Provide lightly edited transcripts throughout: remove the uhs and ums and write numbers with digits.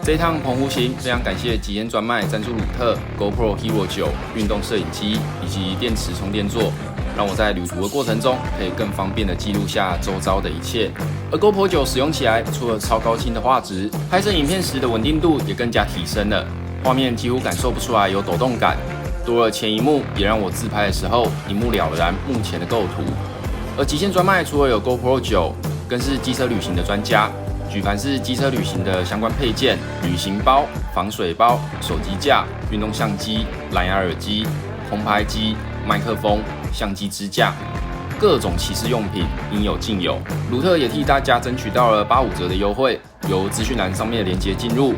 这一趟澎湖行，非常感谢极限专卖赞助鲁特 GoPro Hero 9运动摄影机以及电池充电座，让我在旅途的过程中可以更方便的记录下周遭的一切。而 GoPro 9使用起来，除了超高清的画质，拍摄影片时的稳定度也更加提升了，画面几乎感受不出来有抖动感。多了前萤幕，也让我自拍的时候一目了然目前的构图。而极限专卖除了有 GoPro 9，更是机车旅行的专家。举凡是机车旅行的相关配件、旅行包、防水包、手机架、运动相机、蓝牙耳机、空拍机、麦克风、相机支架，各种骑士用品应有尽有。鲁特也替大家争取到了85折的优惠，由资讯栏上面的连结进入，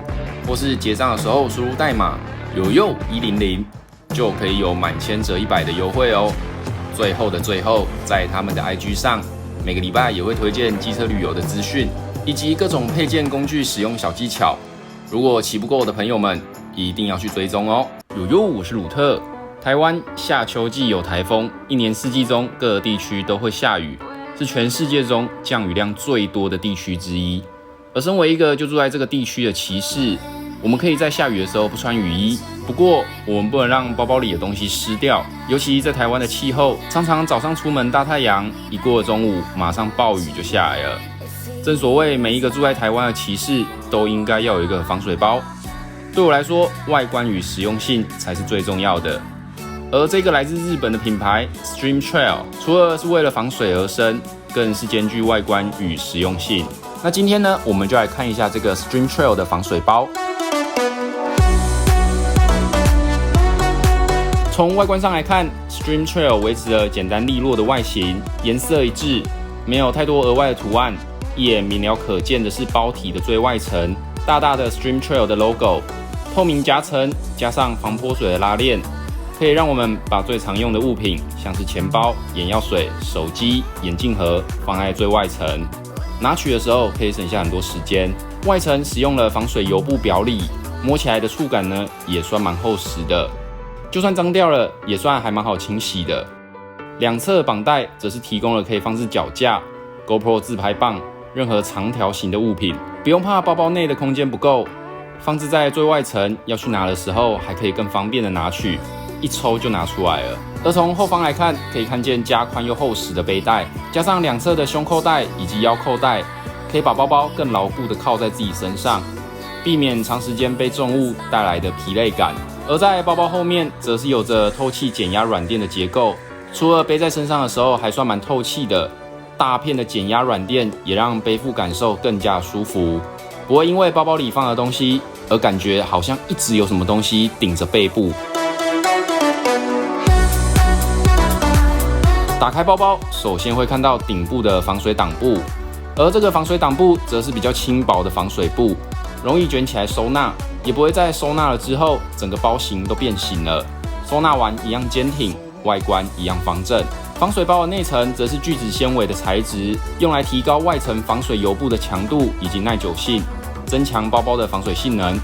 或是结账的时候输入代码YOYO100，就可以有满千折100的优惠哦。最后的最后，在他们的 IG 上，每个礼拜也会推荐机车旅游的资讯，以及各种配件工具使用小技巧。如果骑不够的朋友们，一定要去追踪哦。我是鲁特。台湾夏秋季有台风，一年四季中各个地区都会下雨，是全世界中降雨量最多的地区之一。而身为一个就住在这个地区的骑士，我们可以在下雨的时候不穿雨衣，不过我们不能让包包里的东西湿掉，尤其在台湾的气候，常常早上出门大太阳，一过了中午马上暴雨就下来了。正所谓每一个住在台湾的骑士都应该要有一个防水包，对我来说，外观与实用性才是最重要的。而这个来自日本的品牌 Stream Trail， 除了是为了防水而生，更是兼具外观与实用性。那今天呢，我们就来看一下这个 Stream Trail 的防水包。从外观上来看 ，Stream Trail 维持了简单利落的外形，颜色一致，没有太多额外的图案。一眼明了可见的是包体的最外层，大大的 Stream Trail 的 logo， 透明夹层加上防泼水的拉链，可以让我们把最常用的物品，像是钱包、眼药水、手机、眼镜盒放在最外层，拿取的时候可以省下很多时间。外层使用了防水油布表里，摸起来的触感呢也算蛮厚实的，就算脏掉了也算还蛮好清洗的。两侧绑带则是提供了可以放置脚架、GoPro 自拍棒、任何长条形的物品，不用怕包包内的空间不够，放置在最外层，要去拿的时候还可以更方便的拿取，一抽就拿出来了。而从后方来看，可以看见加宽又厚实的背带，加上两侧的胸扣带以及腰扣带，可以把包包更牢固的靠在自己身上，避免长时间背重物带来的疲累感。而在包包后面，则是有着透气减压软垫的结构，除了背在身上的时候还算蛮透气的，大片的减压软垫也让背负感受更加舒服，不会因为包包里放的东西而感觉好像一直有什么东西顶着背部。打开包包，首先会看到顶部的防水挡布，而这个防水挡布则是比较轻薄的防水布，容易卷起来收纳，也不会在收纳了之后整个包型都变形了。收纳完一样坚挺，外观一样方正。防水包的内层则是聚酯纤维的材质，用来提高外层防水油布的强度以及耐久性，增强包包的防水性能。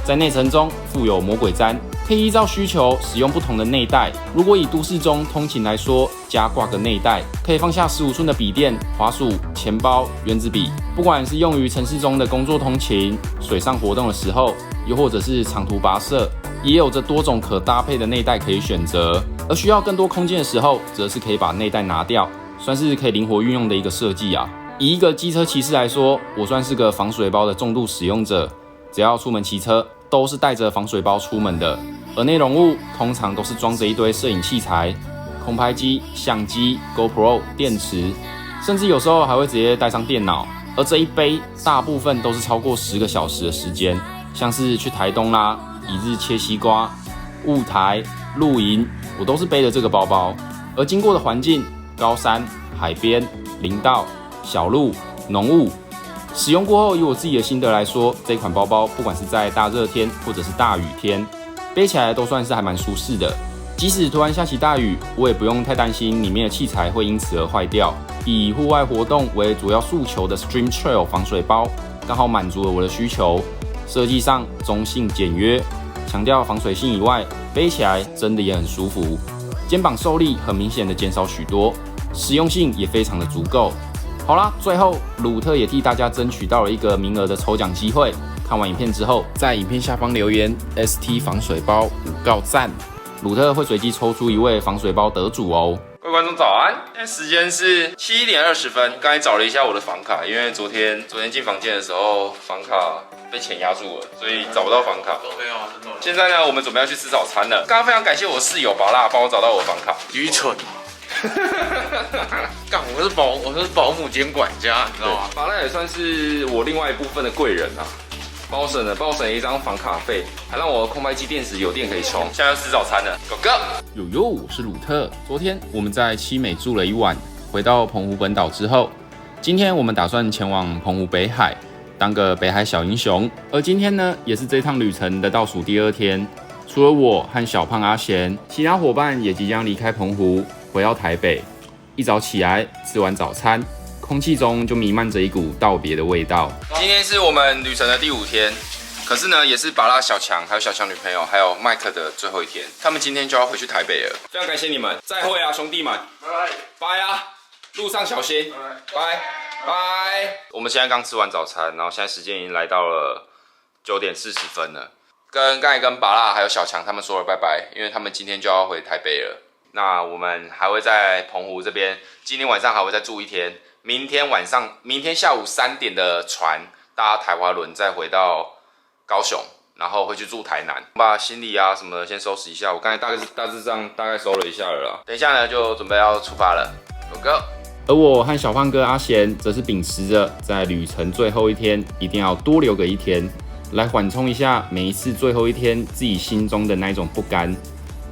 在内层中附有魔鬼毡，可以依照需求使用不同的内袋。如果以都市中通勤来说，加挂个内袋，可以放下15寸的笔电、滑鼠、钱包、原子笔。不管是用于城市中的工作通勤、水上活动的时候，又或者是长途跋涉，也有着多种可搭配的内袋可以选择。而需要更多空间的时候，则是可以把内袋拿掉，算是可以灵活运用的一个设计啊。以一个机车骑士来说，我算是个防水包的重度使用者，只要出门骑车，都是带着防水包出门的。而内容物通常都是装着一堆摄影器材、空拍机、相机、GoPro、电池，甚至有时候还会直接带上电脑。而这一背大部分都是超过10个小时的时间，像是去台东啦、一日切西瓜、雾台、露营，我都是背着这个包包。而经过的环境，高山、海边、林道、小路、浓雾，使用过后，以我自己的心得来说，这款包包不管是在大热天或者是大雨天，背起来都算是还蛮舒适的。即使突然下起大雨，我也不用太担心里面的器材会因此而坏掉。以户外活动为主要诉求的 Stream Trail 防水包，刚好满足了我的需求。设计上中性简约，强调防水性以外，背起来真的也很舒服。肩膀受力很明显的减少许多，实用性也非常的足够。好啦，最后鲁特也替大家争取到了一个名额的抽奖机会。看完影片之后，在影片下方留言 ST 防水包5告赞，鲁特会随机抽出一位防水包得主哦。各位观众早安，现在时间是7点20分。刚才找了一下我的房卡，因为昨天进房间的时候，房卡被钱压住了，所以找不到房卡。现在呢，我们准备要去吃早餐了。刚刚非常感谢我室友拔蜡帮我找到我的房卡。愚蠢。干，我是保姆兼管家，你知道吗？拔蜡也算是我另外一部分的贵人啊。帮我省了一张房卡费，还让我空拍机电池有电可以充。现在要吃早餐了 ，Go Go！ 呦，我是鲁特。昨天我们在七美住了一晚，回到澎湖本岛之后，今天我们打算前往澎湖北海，当个北海小英雄。而今天呢，也是这趟旅程的倒数第2天。除了我和小胖阿贤，其他伙伴也即将离开澎湖，回到台北。一早起来，吃完早餐。空气中就弥漫着一股道别的味道。今天是我们旅程的第5天，可是呢，也是拔蜡小强还有小强女朋友还有麦克的最后一天，他们今天就要回去台北了。非常感谢你们，再会啊，兄弟们，拜拜，拜啊，路上小心，拜拜。我们现在刚吃完早餐，然后现在时间已经来到了9点40分了。刚才跟拔蜡还有小强他们说了拜拜，因为他们今天就要回台北了。那我们还会在澎湖这边，今天晚上还会再住1天。明天下午3点的船搭台华轮再回到高雄，然后会去住台南，把行李啊什么的先收拾一下。我刚才大致上大概收了一下了啦。等一下呢就准备要出发了 ，Go Go！ 而我和小胖哥阿贤则是秉持着在旅程最后1天一定要多留个1天，来缓冲一下每一次最后1天自己心中的那一种不甘，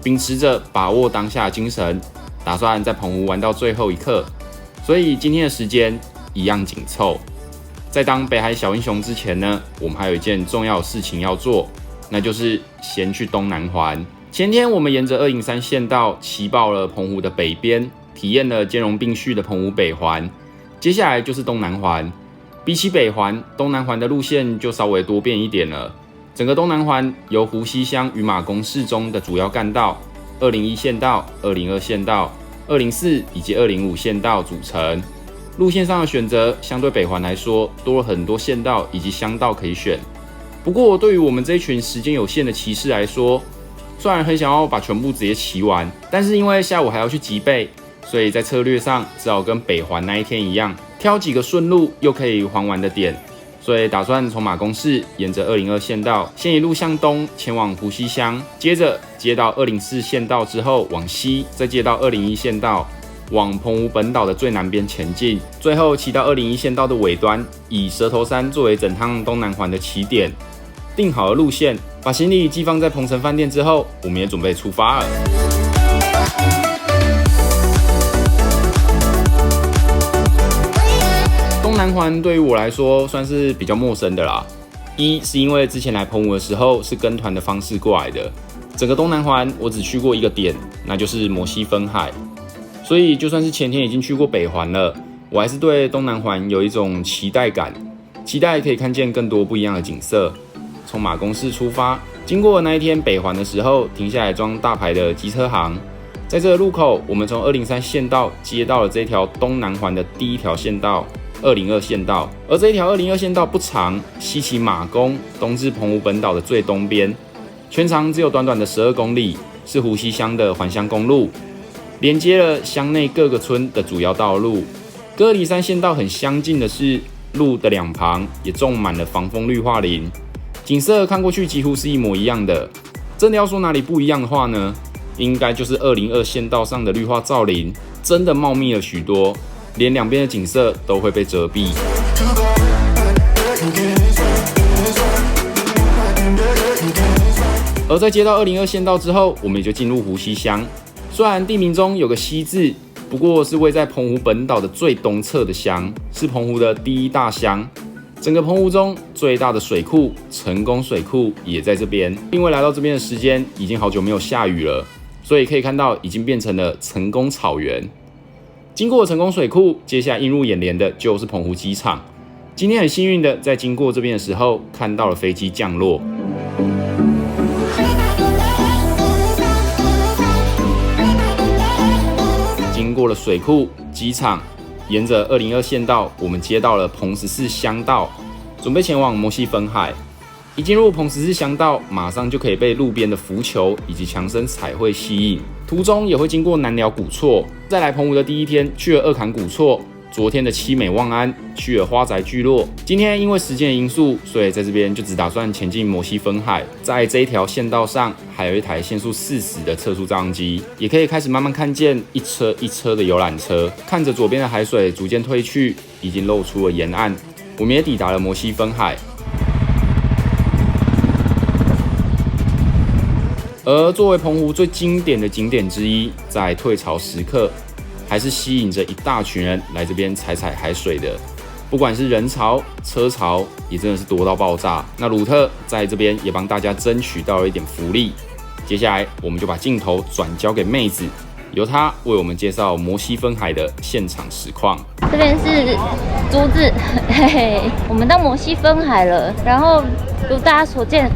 秉持着把握当下的精神，打算在澎湖玩到最后一刻。所以今天的时间一样紧凑。在当北海小英雄之前呢，我们还有一件重要的事情要做，那就是先去东南环。前天我们沿着203县道骑爆了澎湖的北边，体验了兼容并蓄的澎湖北环。接下来就是东南环。比起北环，东南环的路线就稍微多变一点了。整个东南环由湖西乡与马公市中的主要干道、201县道、202县道、204以及205县道组成。路线上的选择相对北环来说多了很多县道以及乡道可以选。不过对于我们这一群时间有限的骑士来说，虽然很想要把全部直接骑完，但是因为下午还要去集备，所以在策略上只好跟北环那一天一样，挑几个顺路又可以还完的点。所以打算从马公市沿着202县道，先一路向东前往湖西乡，接着接到204县道之后往西，再接到201县道，往澎湖本岛的最南边前进，最后骑到201县道的尾端，以蛇头山作为整趟东南环的起点。定好了路线，把行李寄放在鹏城饭店之后，我们也准备出发了。东南环对于我来说算是比较陌生的啦。一是因为之前来澎湖的时候是跟团的方式过来的，整个东南环我只去过一个点，那就是摩西分海。所以就算是前天已经去过北环了，我还是对东南环有一种期待感，期待可以看见更多不一样的景色。从马公市出发，经过那一天北环的时候，停下来装大牌的机车行。在这个路口，我们从203县道接到了这条东南环的第一条县道202县道，而这一条202县道不长，西起马公，东至澎湖本岛的最东边，全长只有短短的12公里，是湖西乡的环乡公路，连接了乡内各个村的主要道路。跟203县道很相近的是，路的两旁也种满了防风绿化林，景色看过去几乎是一模一样的。真的要说哪里不一样的话呢，应该就是202县道上的绿化造林真的茂密了许多，连两边的景色都会被遮蔽。而在接到202县道之后，我们也就进入湖西乡。虽然地名中有个西字，不过是位在澎湖本岛的最东侧的乡，是澎湖的第1大乡。整个澎湖中最大的水库成功水库也在这边。因为来到这边的时间已经好久没有下雨了，所以可以看到已经变成了成功草原。经过成功水库，接下来映入眼帘的就是澎湖机场。今天很幸运的在经过这边的时候，看到了飞机降落。经过了水库、机场，沿着202县道，我们接到了澎14乡道，准备前往摩西分海。一进入澎14乡道，马上就可以被路边的浮球以及强生彩绘吸引。途中也会经过南寮古厝。再来澎湖的第一天，去了二坎古厝。昨天的七美望安，去了花宅聚落。今天因为时间的因素，所以在这边就只打算前进摩西分海。在这一条县道上，还有一台限速40的测速照相机，也可以开始慢慢看见一车一车的游览车。看着左边的海水逐渐退去，已经露出了沿岸。我们也抵达了摩西分海。而作为澎湖最经典的景点之一，在退潮时刻，还是吸引着一大群人来这边踩海水的。不管是人潮、车潮，也真的是多到爆炸。那鲁特在这边也帮大家争取到了一点福利。接下来，我们就把镜头转交给妹子，由她为我们介绍摩西分海的现场实况。这边是竹子，嘿嘿，我们到摩西分海了。然后如大家所见，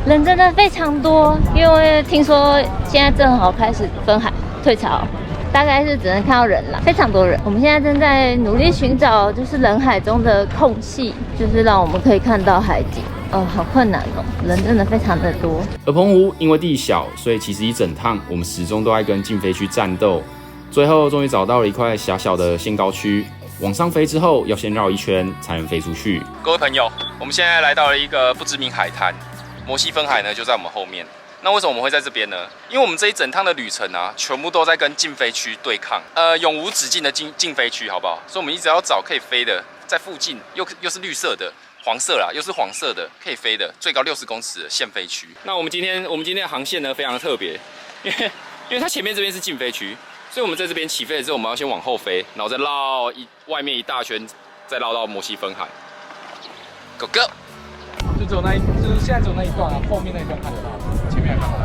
人真的非常多，因为听说现在正好开始分海退潮，大概是只能看到人啦，非常多人。我们现在正在努力寻找，就是人海中的空隙，就是让我们可以看到海景。好困难哦，人真的非常的多。而澎湖因为地小，所以其实一整趟我们始终都在跟禁飞区战斗。最后终于找到了一块狭小的限高区，往上飞之后要先绕一圈才能飞出去。各位朋友，我们现在来到了一个不知名海滩，摩西分海呢就在我们后面。那为什么我们会在这边呢？因为我们这一整趟的旅程啊，全部都在跟禁飞区对抗，永无止境的禁飞区，好不好？所以我们一直要找可以飞的，在附近又是绿色的。黄色啦，又是黄色的，可以飞的，最高60公尺的限飞区。那我们今天的航线呢，非常的特别，因为它前面这边是禁飞区，所以我们在这边起飞的时候，我们要先往后飞，然后再绕外面一大圈，再绕到摩西分海。Go go！ 就是现在只有那一段啊，后面那一段看得到，前面还看不到。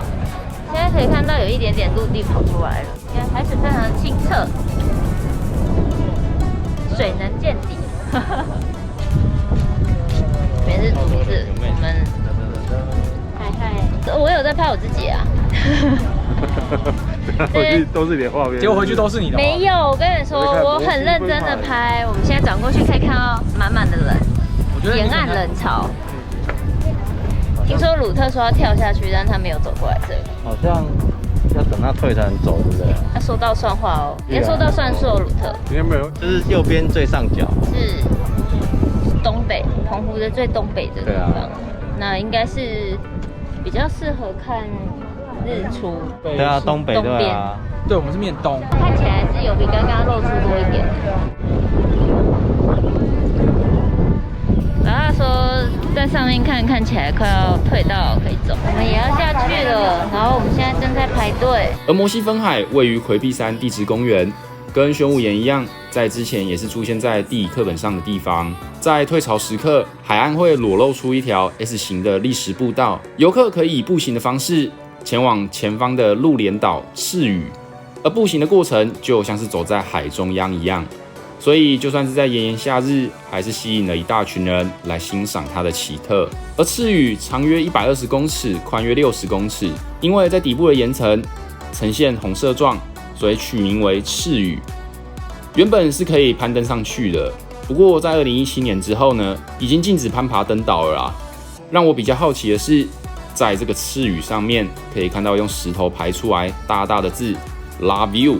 现在可以看到有一点点陆地跑出来了，现在海水非常的清澈，水能见底。这边是竹子，我们嗨，我有在拍我自己啊。回去都是你的画面，结果回去都是你的。没有，我跟你说，我很认真的拍。我们现在转过去可以看到满满的人，沿岸人潮。听说鲁特说要跳下去，但他没有走过来这里。好像要等他退才能走，对不对？他说到算话哦，也说到算数哦，鲁特。应该没有，就是右边最上角。是东北，澎湖的最东北的地方。那应该是比较适合看日出。对啊，东北对啊。对，我们是面东。看起来是有比刚刚露出多一点。然后他说在上面看起来快要退到可以走，我们也要下去了。然后我们现在正在排队。而摩西分海位于魁壁山地质公园，跟玄武岩一样，在之前也是出现在地理课本上的地方。在退潮时刻，海岸会裸露出一条 S 型的砾石步道，游客可以以步行的方式前往前方的鹿连岛赤屿，而步行的过程就像是走在海中央一样。所以，就算是在炎炎夏日，还是吸引了一大群人来欣赏它的奇特。而赤屿长约120公尺，宽约60公尺，因为在底部的岩层呈现红色状，所以取名为赤屿。原本是可以攀登上去的，不过在2017年之后呢，已经禁止攀爬登岛了啦。让我比较好奇的是，在这个赤屿上面，可以看到用石头排出来大大的字 "Love You"。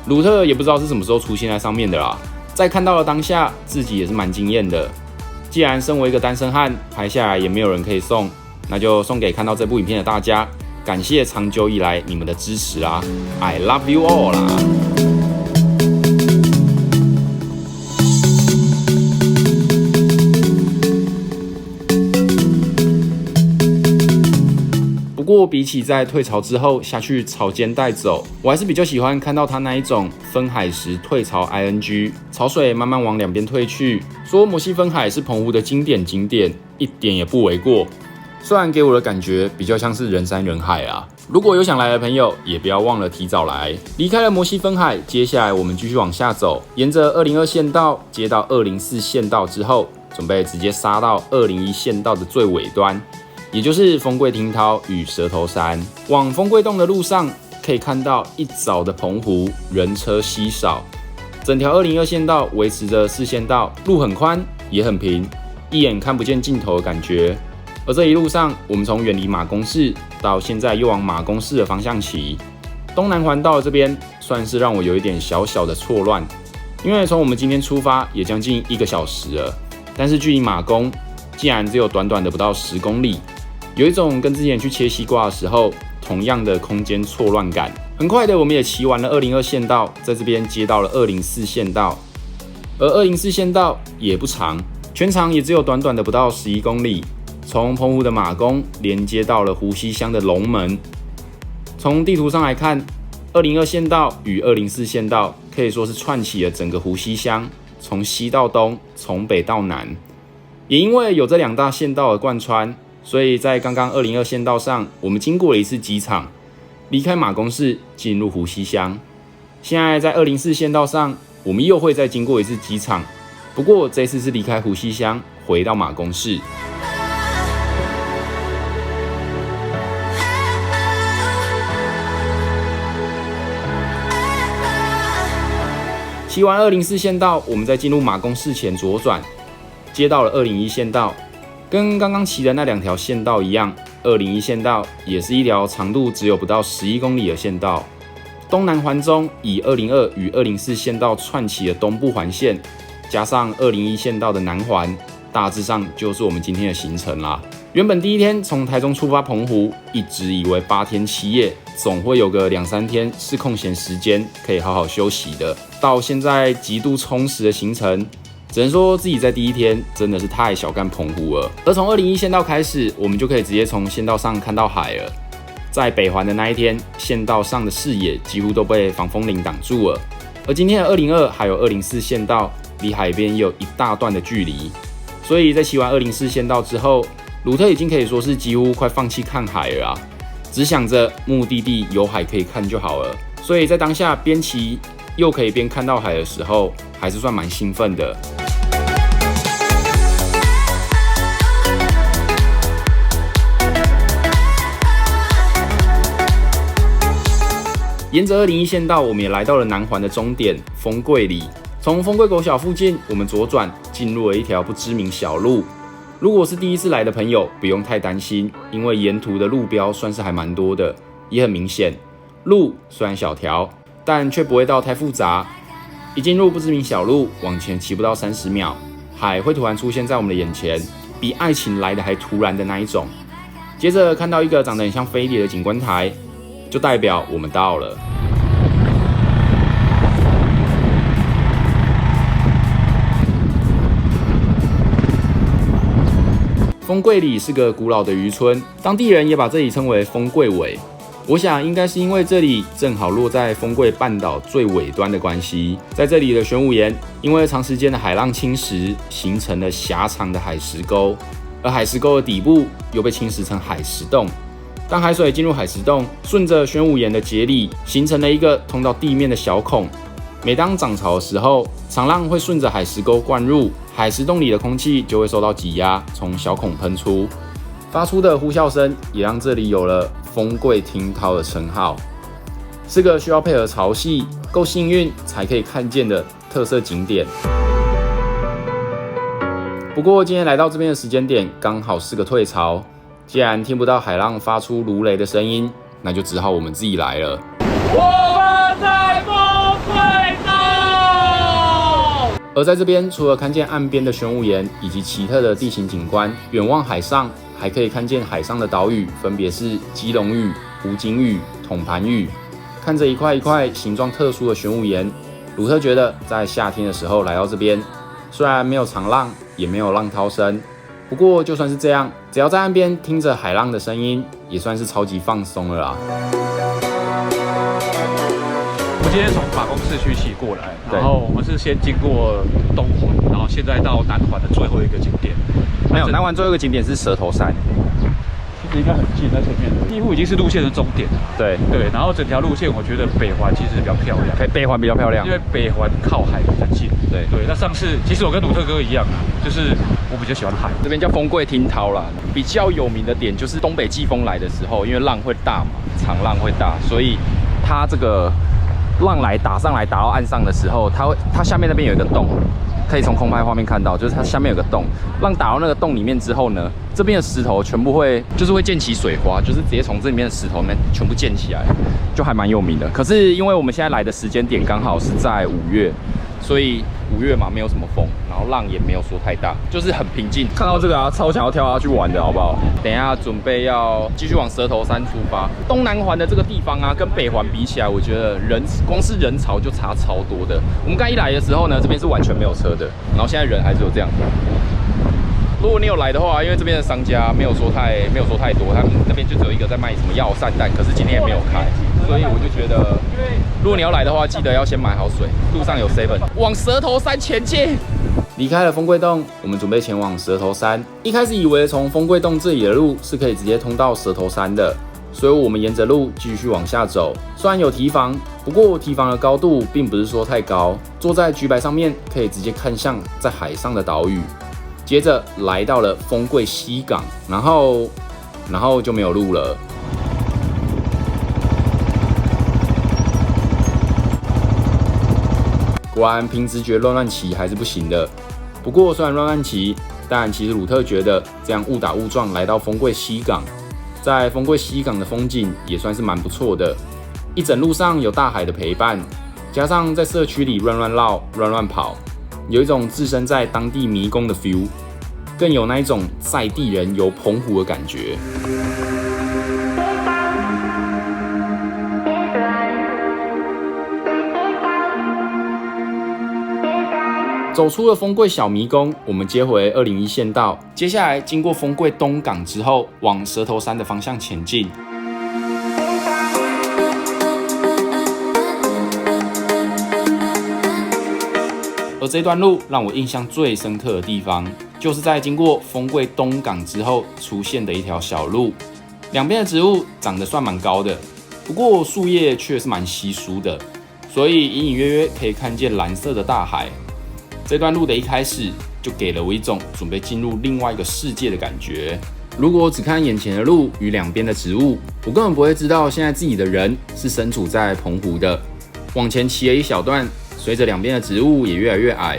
鲁特也不知道是什么时候出现在上面的啦，在看到了当下，自己也是蛮惊艳的。既然身为一个单身汉，拍下来也没有人可以送，那就送给看到这部影片的大家，感谢长久以来你们的支持啦 ，I love you all 啦。不过比起在退潮之后下去潮间带走，我还是比较喜欢看到它那一种分海时退潮 ING， 潮水慢慢往两边退去。说摩西分海是澎湖的经典景点，一点也不为过。虽然给我的感觉比较像是人山人海啊，如果有想来的朋友，也不要忘了提早来。离开了摩西分海，接下来我们继续往下走，沿着202县道接到204县道之后，准备直接杀到201县道的最尾端。也就是丰贵听涛与蛇头山，往丰贵洞的路上，可以看到一早的澎湖人车稀少。整条202县道维持着4线道，路很宽也很平，一眼看不见尽头的感觉。而这一路上，我们从远离马公市到现在又往马公市的方向骑，东南环道这边算是让我有一点小小的错乱，因为从我们今天出发也将近1个小时了，但是距离马公竟然只有短短的不到10公里，有一种跟之前去切西瓜的时候同样的空间错乱感。很快的，我们也骑完了202县道，在这边接到了204县道，而204县道也不长，全长也只有短短的不到11公里。从澎湖的马公连接到了湖西乡的龙门。从地图上来看，202县道与204县道可以说是串起了整个湖西乡，从西到东，从北到南。也因为有这2大县道的贯穿，所以在刚刚202县道上，我们经过了一次机场，离开马公市，进入湖西乡。现在在204县道上，我们又会再经过一次机场，不过这次是离开湖西乡，回到马公市。骑完204县道，我们在进入马公市前左转，接到了201县道。跟刚刚骑的那2条县道一样，201县道也是一条长度只有不到11公里的县道。东南环中以202与204县道串起的东部环线，加上201县道的南环，大致上就是我们今天的行程啦。原本第一天从台中出发澎湖，一直以为8天7夜总会有个2-3天是空闲时间可以好好休息的，到现在极度充实的行程，只能说自己在第一天真的是太小看澎湖了。而从201县道开始，我们就可以直接从县道上看到海了。在北环的那一天，县道上的视野几乎都被防风林挡住了，而今天的202还有204县道离海边也有一大段的距离，所以在骑完204县道之后，鲁特已经可以说是几乎快放弃看海了啊，只想着目的地有海可以看就好了。所以在当下边骑又可以边看到海的时候，还是算蛮兴奋的。沿着201县道，我们也来到了南环的终点丰贵里。从丰贵国小附近，我们左转进入了一条不知名小路。如果是第一次来的朋友，不用太担心，因为沿途的路标算是还蛮多的，也很明显。路虽然小条，但却不会到太复杂。一进入不知名小路，往前骑不到30秒，海会突然出现在我们的眼前，比爱情来的还突然的那一种。接着看到一个长得很像飞碟的景观台，就代表我们到了。丰贵里是个古老的渔村，当地人也把这里称为丰贵尾。我想应该是因为这里正好落在丰贵半岛最尾端的关系。在这里的玄武岩，因为长时间的海浪侵蚀，形成了狭长的海蚀沟，而海蚀沟的底部又被侵蚀成海蚀洞。当海水进入海蚀洞，顺着玄武岩的节理，形成了一个通到地面的小孔。每当涨潮的时候，长浪会顺着海蚀沟灌入，海蚀洞里的空气就会受到挤压，从小孔喷出，发出的呼啸声也让这里有了丰贵听涛的称号，是个需要配合潮汐、够幸运才可以看见的特色景点。不过今天来到这边的时间点刚好是个退潮，既然听不到海浪发出如雷的声音，那就只好我们自己来了。我们在丰贵岛。而在这边，除了看见岸边的玄武岩以及奇特的地形景观，远望海上还可以看见海上的岛屿，分别是基隆屿、湖景屿、统盘屿。看着一块一块形状特殊的玄武岩，鲁特觉得在夏天的时候来到这边，虽然没有长浪，也没有浪涛声，不过就算是这样，只要在岸边听着海浪的声音，也算是超级放松了啦。我今天从马公市区骑过来，然后我们是先经过东环，然后现在到南环的最后一个景点。没有，南环最后一个景点是蛇头山，其实应该很近，在前面的，几乎已经是路线的终点了。对，然后整条路线我觉得北环其实比较漂亮，北环比较漂亮，因为北环靠海比较近。对，那上次其实我跟鲁特哥一样啊，就是我比较喜欢海。这边叫丰贵听涛啦，比较有名的点就是东北季风来的时候，因为浪会大嘛，长浪会大，所以它这个浪来打上来打到岸上的时候，它下面那边有一个洞，可以从空拍画面看到，就是它下面有个洞。浪打到那个洞里面之后呢，这边的石头全部会溅起水花，就是直接从这里面的石头里面全部溅起来，就还蛮有名的。可是因为我们现在来的时间点刚好是在5月，所以5月嘛没有什么风，然后浪也没有说太大，就是很平静。看到这个啊，超想要跳下去玩的好不好？等一下准备要继续往蛇头山出发。东南环的这个地方啊，跟北环比起来，我觉得光是人潮就差超多的。我们刚一来的时候呢，这边是完全没有车的，然后现在人还是有这样。如果你有来的话，因为这边的商家没有说太多，他们那边就只有一个在卖什么药膳蛋，可是今天也没有开，所以我就觉得，如果你要来的话，记得要先买好水，路上有 7， 往蛇头山前进。离开了风柜洞，我们准备前往蛇头山。一开始以为从风柜洞这里的路是可以直接通到蛇头山的，所以我们沿着路继续往下走。虽然有堤防，不过堤防的高度并不是说太高，坐在举白上面可以直接看向在海上的岛屿。接着来到了丰贵西港，然后就没有路了。果然凭直觉乱骑还是不行的。不过虽然乱骑，但其实鲁特觉得这样误打误撞来到丰贵西港，在丰贵西港的风景也算是蛮不错的。一整路上有大海的陪伴，加上在社区里乱绕、乱跑。有一种置身在当地迷宫的 feel， 更有那一种在地人游澎湖的感觉。走出了丰贵小迷宫，我们接回201县道，接下来经过丰贵东港之后，往蛇头山的方向前进。而这段路让我印象最深刻的地方，就是在经过丰贵东港之后出现的一条小路，两边的植物长得算蛮高的，不过树叶却是蛮稀疏的，所以隐隐约约可以看见蓝色的大海。这段路的一开始就给了我一种准备进入另外一个世界的感觉。如果只看眼前的路与两边的植物，我根本不会知道现在自己的人是身处在澎湖的。往前骑了一小段，随着两边的植物也越来越矮，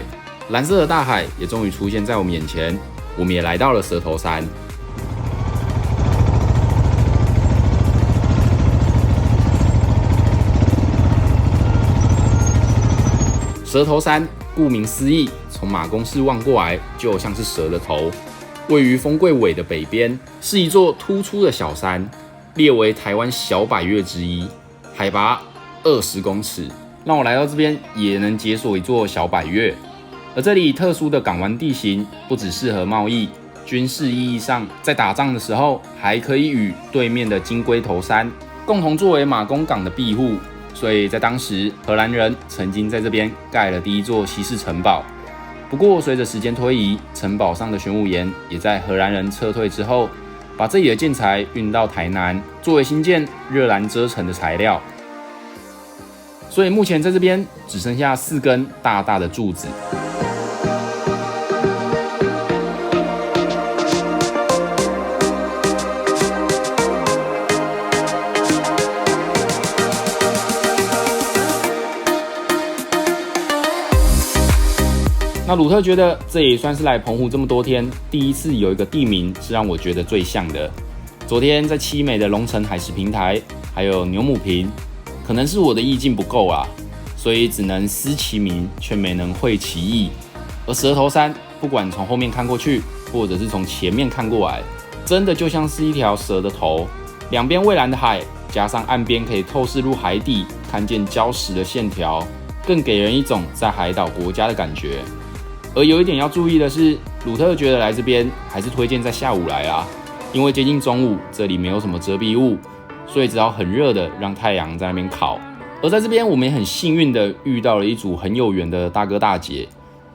蓝色的大海也终于出现在我们眼前，我们也来到了蛇头山。蛇头山顾名思义，从马公市望过来就像是蛇的头，位于丰贵尾的北边，是一座突出的小山，列为台湾小百岳之一，海拔20公尺。让我来到这边也能解锁一座小百岳。而这里特殊的港湾地形，不只适合贸易，军事意义上，在打仗的时候还可以与对面的金龟头山共同作为马公港的庇护。所以在当时，荷兰人曾经在这边盖了第一座西式城堡。不过随着时间推移，城堡上的玄武岩也在荷兰人撤退之后，把这里的建材运到台南，作为新建热兰遮城的材料。所以目前在这边只剩下4根大大的柱子。那鲁特觉得这也算是来澎湖这么多天，第一次有一个地名是让我觉得最像的。昨天在七美的龙城海蚀平台，还有牛母坪，可能是我的意境不够啊，所以只能思其名，却没能会其意。而蛇头山，不管从后面看过去，或者是从前面看过来，真的就像是一条蛇的头，两边蔚蓝的海，加上岸边可以透视入海底，看见礁石的线条，更给人一种在海岛国家的感觉。而有一点要注意的是，鲁特觉得来这边还是推荐在下午来啊，因为接近中午，这里没有什么遮蔽物，所以只好很热的让太阳在那边烤。而在这边，我们也很幸运的遇到了一组很有缘的大哥大姐。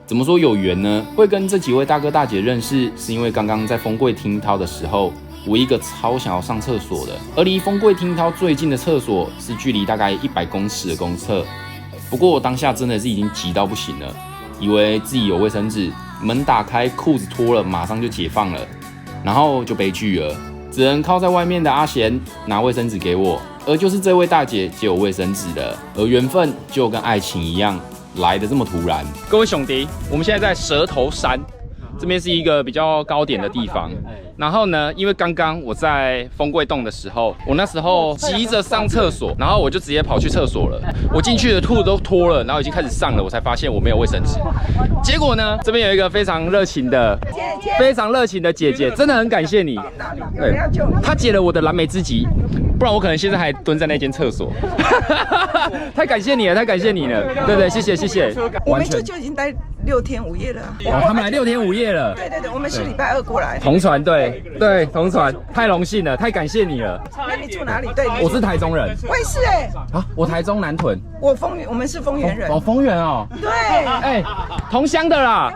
怎么说有缘呢？会跟这几位大哥大姐认识，是因为刚刚在丰贵听涛的时候，我一个超想要上厕所的，而离丰贵听涛最近的厕所是距离大概100公尺的公厕。不过我当下真的是已经急到不行了。以为自己有卫生纸，门打开，裤子脱了，马上就解放了，然后就悲剧了，只能靠在外面的阿贤拿卫生纸给我，而就是这位大姐借我卫生纸的，而缘分就跟爱情一样来得这么突然。各位兄弟，我们现在在蛇头山，这边是一个比较高点的地方。然后呢，因为刚刚我在风柜洞的时候，我那时候急着上厕所，然后我就直接跑去厕所了。我进去的裤都脱了，然后已经开始上了，我才发现我没有卫生纸。结果呢，这边有一个非常热情的姐姐，真的很感谢你。对，她解了我的燃眉之急，不然我可能现在还蹲在那间厕所。太感谢你了，太感谢你了。对，谢谢。我们就已经待6天5夜了。哦，他们来6天5夜了。对，我们是礼拜2过来。同船，对，同船，太荣幸了，太感谢你了。那你住哪里？对，我是台中人。我也是哎。啊，我台中南屯。我们是丰原人。哦，丰原哦。对。哎，同乡的啦，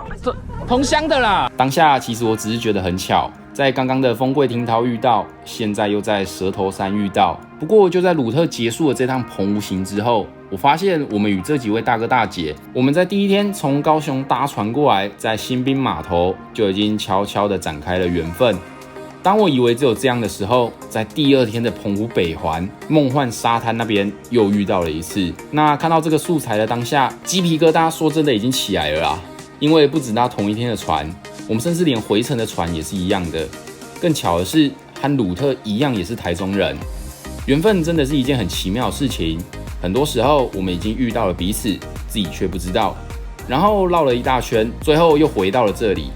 同乡的啦。当下其实我只是觉得很巧，在刚刚的风柜亭桃遇到，现在又在蛇头山遇到。不过就在鲁特结束了这趟澎湖行之后，我发现我们与这几位大哥大姐，我们在第一天从高雄搭船过来，在新滨码头就已经悄悄地展开了缘分。当我以为只有这样的时候，在第2天的澎湖北环梦幻沙滩那边又遇到了一次。那看到这个素材的当下，鸡皮疙瘩说真的已经起来了啦。因为不止搭同一天的船，我们甚至连回程的船也是一样的。更巧的是，和鲁特一样也是台中人。缘分真的是一件很奇妙的事情。很多时候我们已经遇到了彼此，自己却不知道，然后绕了一大圈，最后又回到了这里。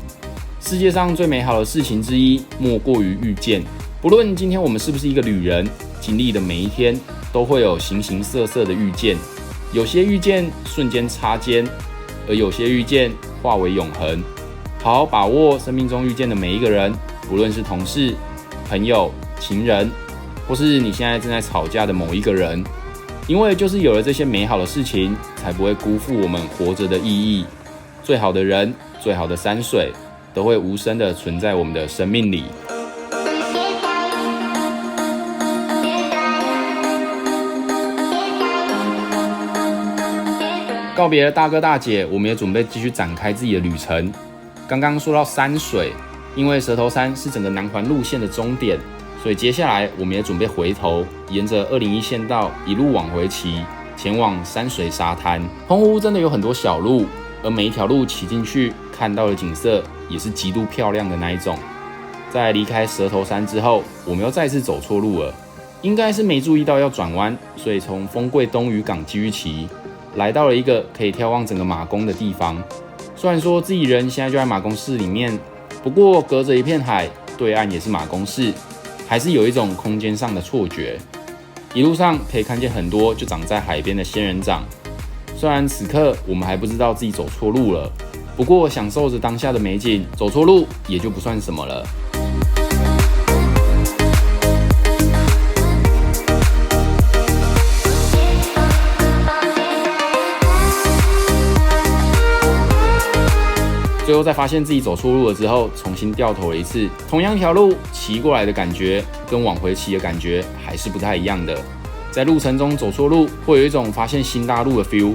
世界上最美好的事情之一，莫过于遇见。不论今天我们是不是一个旅人，经历的每一天都会有形形色色的遇见。有些遇见瞬间擦肩，而有些遇见化为永恒。好好把握生命中遇见的每一个人，不论是同事、朋友、情人，或是你现在正在吵架的某一个人。因为就是有了这些美好的事情，才不会辜负我们活着的意义。最好的人，最好的山水，都会无声的存在我们的生命里。告别了大哥大姐，我们也准备继续展开自己的旅程。刚刚说到山水，因为蛇头山是整个南环路线的终点，所以接下来我们也准备回头，沿着201县道一路往回骑，前往山水沙滩。澎湖真的有很多小路，而每一条路骑进去看到的景色也是极度漂亮的那一种。在离开蛇头山之后，我们又再次走错路了，应该是没注意到要转弯，所以从丰贵东屿港继续骑，来到了一个可以眺望整个马公的地方。虽然说自己人现在就在马公市里面，不过隔着一片海，对岸也是马公市，还是有一种空间上的错觉。一路上可以看见很多就长在海边的仙人掌，虽然此刻我们还不知道自己走错路了，不过享受着当下的美景，走错路也就不算什么了。最后在发现自己走错路了之后，重新掉头了一次，同样一条路骑过来的感觉跟往回骑的感觉还是不太一样的。在路程中走错路，会有一种发现新大陆的 feel，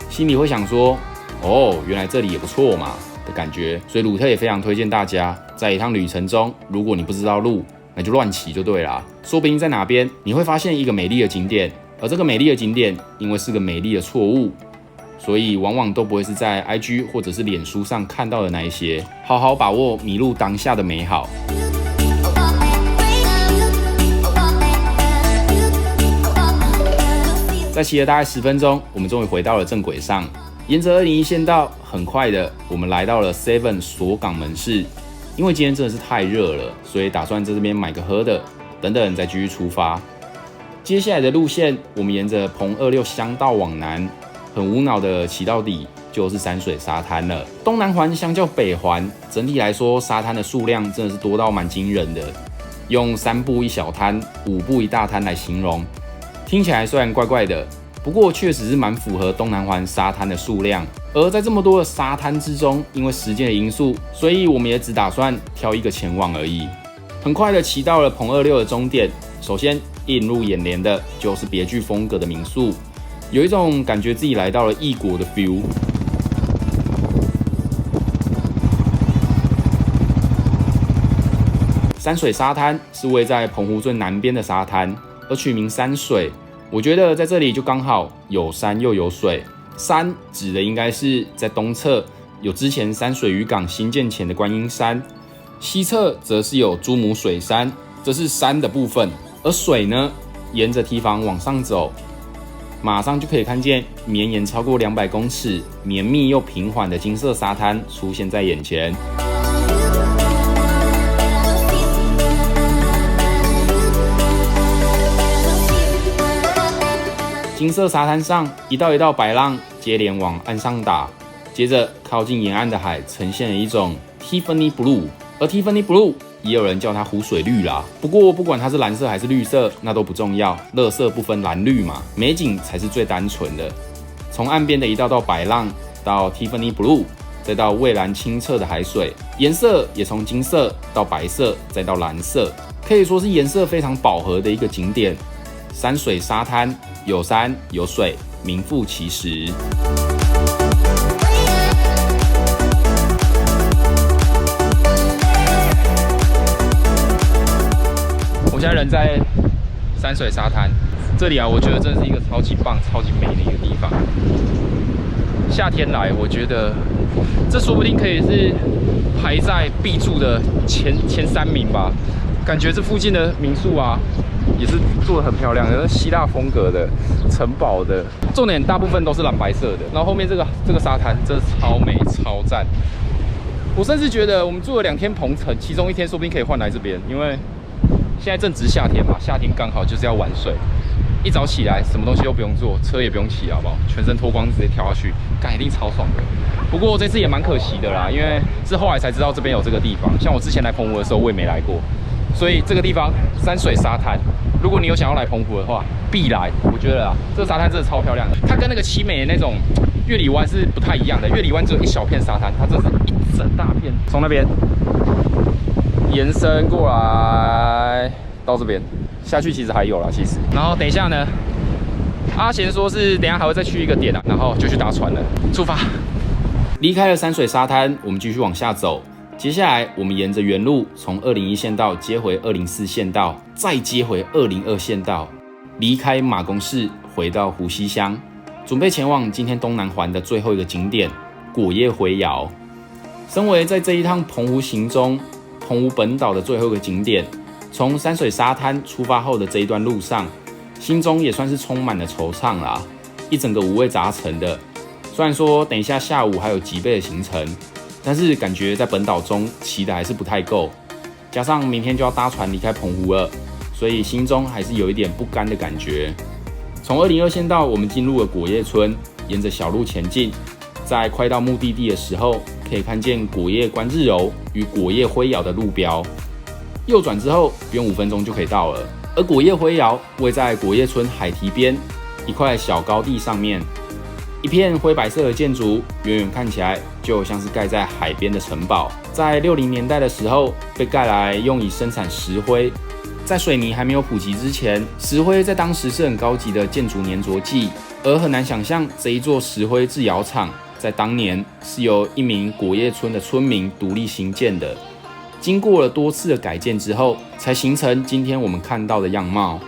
心里会想说，哦，原来这里也不错嘛的感觉。所以鲁特也非常推荐大家，在一趟旅程中，如果你不知道路，那就乱骑就对啦。说不定在哪边你会发现一个美丽的景点，而这个美丽的景点因为是个美丽的错误，所以往往都不会是在 IG 或者是脸书上看到的那一些。好好把握迷路当下的美好。在骑了大概10分钟，我们终于回到了正轨上。沿着201县道，很快的我们来到了 Seven 锁港门市。因为今天真的是太热了，所以打算在这边买个喝的，等等再继续出发。接下来的路线，我们沿着澎26乡道往南，很无脑的骑到底，就是山水沙滩了。东南环相较北环，整体来说沙滩的数量真的是多到蛮惊人的。用3步1小滩、5步1大滩来形容，听起来虽然怪怪的，不过确实是蛮符合东南环沙滩的数量。而在这么多的沙滩之中，因为时间的因素，所以我们也只打算挑一个前往而已。很快的骑到了澎26的终点，首先映入眼帘的就是别具风格的民宿，有一种感觉自己来到了异国的 feel。山水沙滩是位在澎湖最南边的沙滩，而取名山水。我觉得在这里就刚好有山又有水。山指的应该是在东侧有之前山水渔港新建前的观音山，西侧则是有珠母水山，这是山的部分。而水呢，沿着堤防往上走，马上就可以看见绵延超过200公尺、绵密又平缓的金色沙滩出现在眼前。金色沙滩上，一道一道白浪接连往岸上打，接着靠近沿岸的海呈现了一种 Tiffany Blue， 而 Tiffany Blue 也有人叫它湖水绿啦。不过不管它是蓝色还是绿色，那都不重要，垃圾不分蓝绿嘛，美景才是最单纯的。从岸边的一道道白浪到 Tiffany Blue， 再到蔚蓝清澈的海水，颜色也从金色到白色再到蓝色，可以说是颜色非常饱和的一个景点。山水沙滩，有山有水，名副其实。我现在人在山水沙滩这里啊，我觉得真的是一个超级棒、超级美的一个地方。夏天来，我觉得这说不定可以是排在必住的前3名吧。感觉这附近的民宿啊，也是做得很漂亮的，希腊风格的、城堡的，重点大部分都是蓝白色的。然后后面这个沙滩真的超美超赞，我甚至觉得我们住了2天鹏城，其中1天说不定可以换来这边，因为现在正值夏天嘛，夏天刚好就是要玩水。一早起来什么东西都不用做，车也不用骑，好不好？全身脱光直接跳下去，干一定超爽的。不过这次也蛮可惜的啦，因为是后来才知道这边有这个地方。像我之前来澎湖的时候，我也没来过。所以这个地方山水沙滩，如果你有想要来澎湖的话，必来。我觉得啊，这个沙滩真的超漂亮的，它跟那个奇美的那种月里湾是不太一样的。月里湾只有一小片沙滩，它这是一整大片，从那边延伸过来到这边，下去其实还有啦，其实。然后等一下呢，阿贤说是等一下还会再去一个点啊，然后就去搭船了，出发。离开了山水沙滩，我们继续往下走。接下来，我们沿着原路从201县道接回204县道，再接回202县道，离开马公市，回到湖西乡，准备前往今天东南环的最后一个景点——果叶灰窑。身为在这一趟澎湖行中，澎湖本岛的最后一个景点，从山水沙滩出发后的这一段路上，心中也算是充满了惆怅啦，一整个五味杂陈的。虽然说等一下下午还有吉贝的行程，但是感觉在本岛中骑的还是不太够，加上明天就要搭船离开澎湖了，所以心中还是有一点不甘的感觉。从202县道，我们进入了果叶村，沿着小路前进，在快到目的地的时候，可以看见果叶观日柔与果叶灰窑的路标。右转之后，不用5分钟就可以到了。而果叶灰窑位在果叶村海堤边一块小高地上面。一片灰白色的建筑，远远看起来就像是盖在海边的城堡。在60年代的时候，被盖来用以生产石灰。在水泥还没有普及之前，石灰在当时是很高级的建筑粘着剂，而很难想象这一座石灰制窑厂在当年是由一名果叶村的村民独立兴建的。经过了多次的改建之后，才形成今天我们看到的样貌。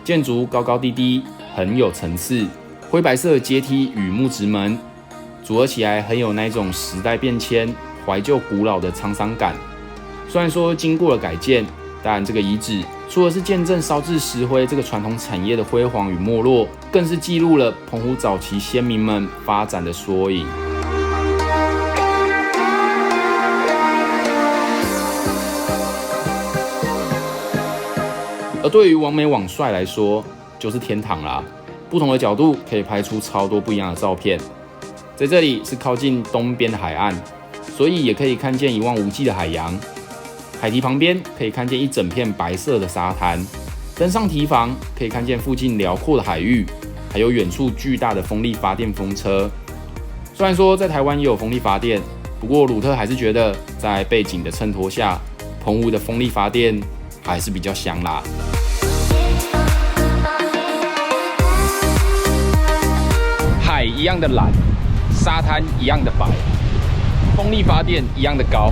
建筑高高低低，很有层次。灰白色的阶梯与木质门，组合起来很有那种时代变迁、怀旧古老的沧桑感。虽然说经过了改建，但这个遗址除了是见证烧制石灰这个传统产业的辉煌与没落，更是记录了澎湖早期先民们发展的缩影。而对于网美网帅来说，就是天堂啦。不同的角度可以拍出超多不一样的照片。在这里是靠近东边的海岸，所以也可以看见一望无际的海洋。海堤旁边可以看见一整片白色的沙滩，登上堤防可以看见附近辽阔的海域，还有远处巨大的风力发电风车。虽然说在台湾也有风力发电，不过鲁特还是觉得在背景的衬托下，澎湖的风力发电还是比较香啦。海一样的蓝，沙滩一样的白，风力发电一样的高，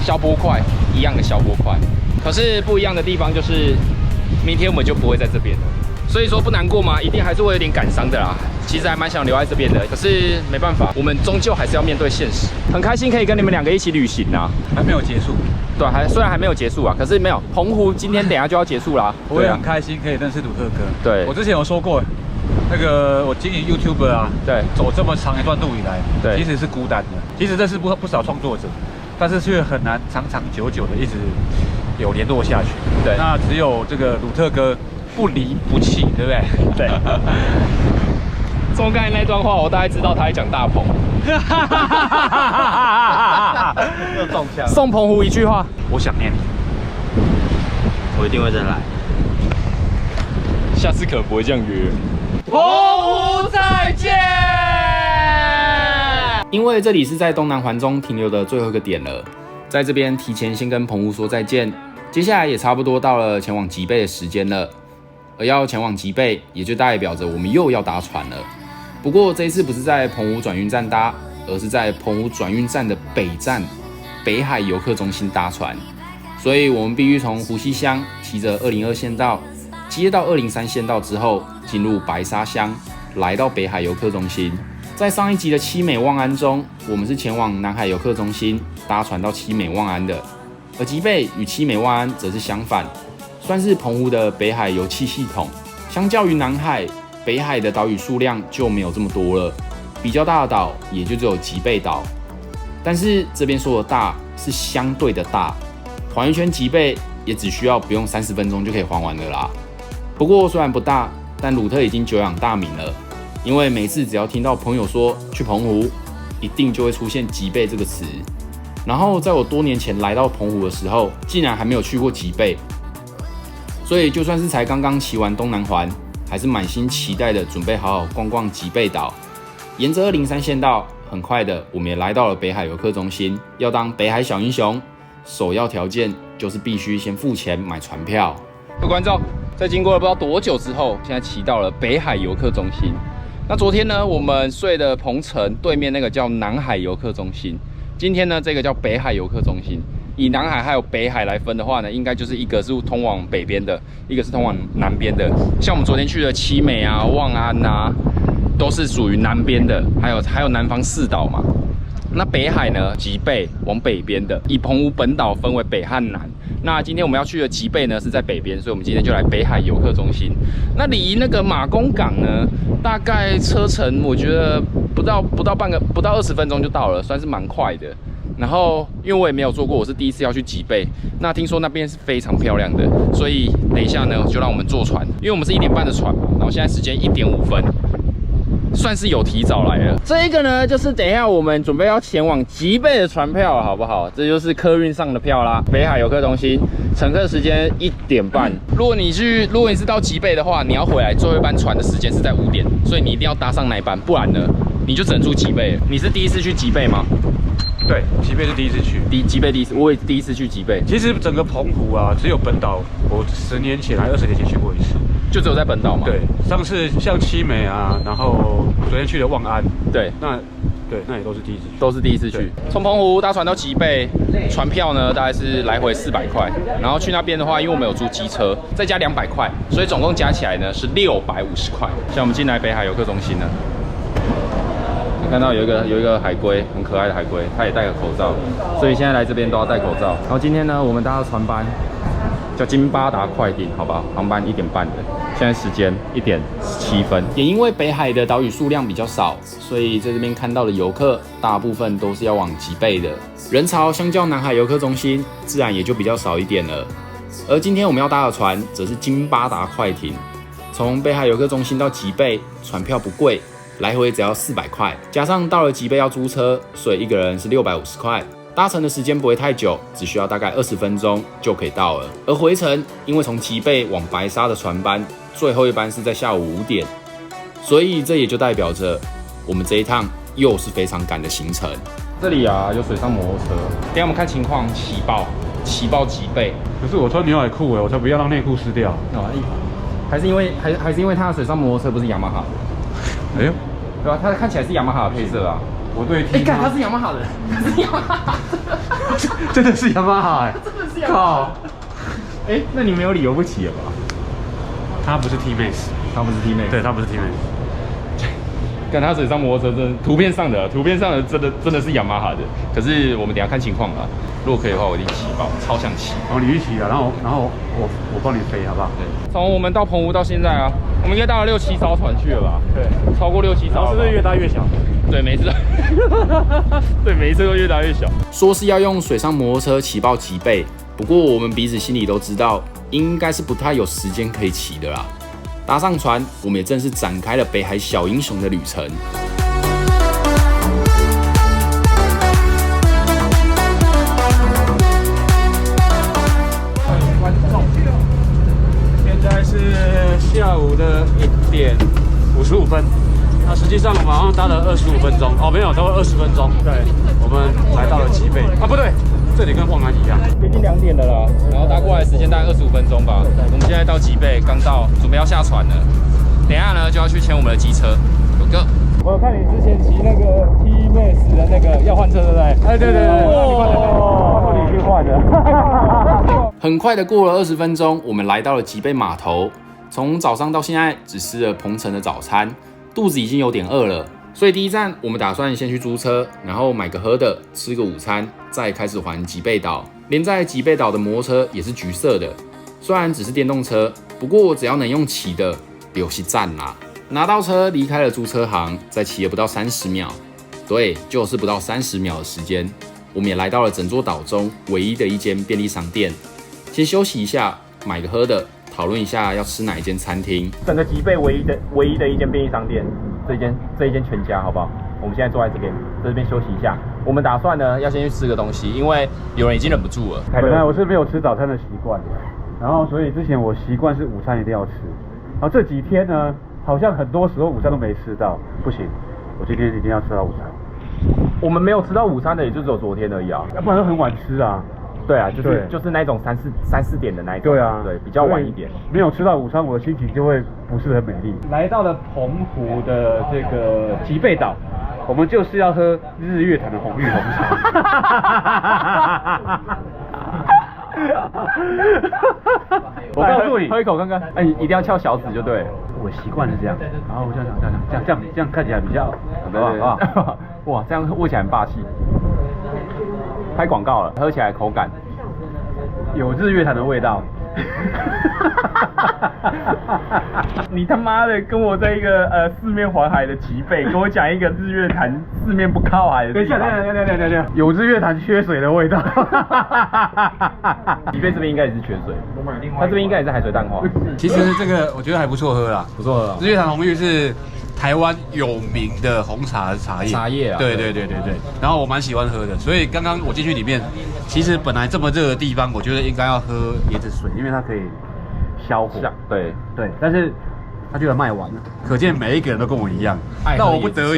消波块一样的消波块。可是不一样的地方就是，明天我们就不会在这边了。所以说不难过吗？一定还是会有点感伤的啦。其实还蛮想留在这边的，可是没办法，我们终究还是要面对现实。很开心可以跟你们2个一起旅行啊，还没有结束。对，虽然还没有结束啊，可是没有澎湖今天等一下就要结束啦。我也很开心可以认识鲁特哥。对，我之前有说过，那个我经营 YouTuber 啊，对，走这么长一段路以来，对，其实是孤单的。其实这是不少创作者，但是却很难长长久久的一直有联络下去。对，那只有这个鲁特哥不离不弃，对不对？对。从刚才那段话，我大概知道他在讲大鹏。又中枪。送澎湖一句话：我想念你，我一定会再来。下次可不会这样约。澎湖再见！因为这里是在东南环中停留的最后一个点了，在这边提前先跟澎湖说再见。接下来也差不多到了前往吉贝的时间了，而要前往吉贝，也就代表着我们又要搭船了。不过这一次不是在澎湖转运站搭，而是在澎湖转运站的北站北海游客中心搭船，所以我们必须从湖西乡骑着202县道，接到203县道之后，进入白沙乡，来到北海游客中心。在上一集的七美望安中，我们是前往南海游客中心搭船到七美望安的，而吉贝与七美望安则是相反，算是澎湖的北海油气系统。相较于南海，北海的岛屿数量就没有这么多了，比较大的岛也就只有吉贝岛。但是这边说的大是相对的大，环一圈吉贝也只需要不用30分钟就可以环完了啦。不过虽然不大，但鲁特已经久仰大名了，因为每次只要听到朋友说去澎湖，一定就会出现吉贝这个词。然后在我多年前来到澎湖的时候，竟然还没有去过吉贝，所以就算是才刚刚骑完东南环，还是满心期待的准备好好逛逛吉贝岛。沿着203县道，很快的我们也来到了北海游客中心。要当北海小英雄，首要条件就是必须先付钱买船票。各位观众，在经过了不知道多久之后，现在骑到了北海游客中心。那昨天呢，我们睡的鹏城对面那个叫南海游客中心，今天呢这个叫北海游客中心。以南海还有北海来分的话呢，应该就是一个是通往北边的，一个是通往南边的。像我们昨天去的七美啊、望安啊，都是属于南边的，还有南方4岛嘛。那北海呢，吉贝往北边的，以澎湖本岛分为北和南。那今天我们要去的吉贝呢是在北边，所以我们今天就来北海游客中心。那离那个马公港呢，大概车程我觉得不到20分钟就到了，算是蛮快的。然后因为我也没有做过，我是第一次要去吉贝。那听说那边是非常漂亮的，所以等一下呢就让我们坐船，因为我们是1点半的船嘛，然后现在时间1点5分。算是有提早来了。这一个呢，就是等一下我们准备要前往吉贝的船票，好不好？这就是客运上的票啦。北海游客中心，乘客时间1点半。如果你是到吉贝的话，你要回来最后一班船的时间是在5点，所以你一定要搭上那一班，不然呢，你就只能住吉贝了。你是第一次去吉贝吗？对，吉贝是第一次去，吉贝第一次，我也第一次去吉贝。其实整个澎湖啊，只有本岛，我10年前还20年前去过一次，就只有在本岛嘛。对，上次像七美啊，然后昨天去的望安，对，那也都是第一次去，都是第一次去。从澎湖搭船到吉贝，船票呢大概是来回400块，然后去那边的话，因为我们有租机车，再加200块，所以总共加起来呢是650块。像我们进来北海游客中心呢。看到有一个海龟，很可爱的海龟，它也戴个口罩，所以现在来这边都要戴口罩。然后今天呢，我们搭的船班叫金巴达快艇，好不好？航班1点半的，现在时间1点17分。也因为北海的岛屿数量比较少，所以在这边看到的游客大部分都是要往吉贝的，人潮相较南海游客中心自然也就比较少一点了。而今天我们要搭的船则是金巴达快艇，从北海游客中心到吉贝，船票不贵。来回只要400块，加上到了吉贝要租车，所以一个人是650块。搭乘的时间不会太久，只需要大概20分钟就可以到了。而回程，因为从吉贝往白沙的船班最后一班是在下午5点，所以这也就代表着我们这一趟又是非常赶的行程。这里啊有水上摩托车，等一下我们看情况起爆吉贝。可是我穿牛仔裤我才不要让内裤湿掉。还是因为它的水上摩托车不是雅马哈的。哎呦，对吧？它看起来是雅马哈的配色啊。我对，看它是雅马哈的，它是雅马哈的，真的是雅马哈哎，真的是雅马哈。靠，那你没有理由不骑了吧？它不是 T-Max， 它不是 T-Max， 对，它不是 T-Max。看它水上摩托车，真的图片上的真的是雅马哈的，可是我们等一下看情况啦。如果可以的话，我一定骑爆，超想骑。然后你去骑啊，然后我帮你飞，好不好？对，从我们到澎湖到现在啊，我们应该搭了6、7艘船去了吧？对，超过6、7艘。是不是越搭越小？对，每一次，对，每一次都越搭越小。说是要用水上摩托车骑爆吉贝，不过我们彼此心里都知道，应该是不太有时间可以骑的啦。搭上船，我们也正式展开了北海小英雄的旅程。现在是下午的1点55分，那实际上我们好像搭了25分钟，哦，没有，差不多20分钟。对，我们来到了吉贝啊，不对，这里跟晃安一样，接近2点了啦，然后搭过来时间大概25分钟吧。我们现在到吉贝，刚到，准备要下船了。等一下呢就要去牵我们的机车，有哥。我有看你之前骑那个 T-Max 的那个要换车，对不对？哎，对，你去换的。很快的过了20分钟，我们来到了吉贝码头。从早上到现在，只吃了鹏程的早餐，肚子已经有点饿了，所以第一站我们打算先去租车，然后买个喝的，吃个午餐，再开始环吉贝岛。连在吉贝岛的摩托车也是橘色的，虽然只是电动车，不过只要能用骑的，就是赞啦。拿到车，离开了租车行，再骑了不到30秒，对，就是不到30秒的时间，我们也来到了整座岛中唯一的一间便利商店。先休息一下，买个喝的，讨论一下要吃哪一间餐厅。整个吉贝唯一的一间便利商店，这一间全家，好不好？我们现在坐在这边休息一下。我们打算呢要先去吃个东西，因为有人已经忍不住了。本来我是没有吃早餐的习惯，然后所以之前我习惯是午餐一定要吃，然后这几天呢，好像很多时候午餐都没吃到，不行，我今天一定要吃到午餐。我们没有吃到午餐的，也就只有昨天而已啊，要不然都很晚吃啊。对啊，就是那种3、4点的那一种。对啊，对，比较晚一点。没有吃到午餐，我的心情就会不是很美丽。来到了澎湖的这个吉贝岛，我们就是要喝日月潭的红玉红茶。我告诉你，喝一口看看。哎，你一定要翘小指就对了。我习惯是这样，然后这样看起来比较，对啊，哇，这样握起来很霸气。拍广告了，喝起来口感有日月潭的味道。你他妈的跟我在一个四面环海的吉贝，跟我讲一个日月潭四面不靠海的地方。等一下，有日月潭缺水的味道。吉贝这边应该也是缺水，它这边应该也是海水淡化。其实这个我觉得还不错喝啦，不错喝。日月潭红玉是台湾有名的红茶茶叶啊，对。然后我蛮喜欢喝的，所以刚刚我进去里面，其实本来这么热的地方，我觉得应该要喝椰子水，因为它可以消火。对，但是它居然卖完了，可见每一个人都跟我一样。那我不得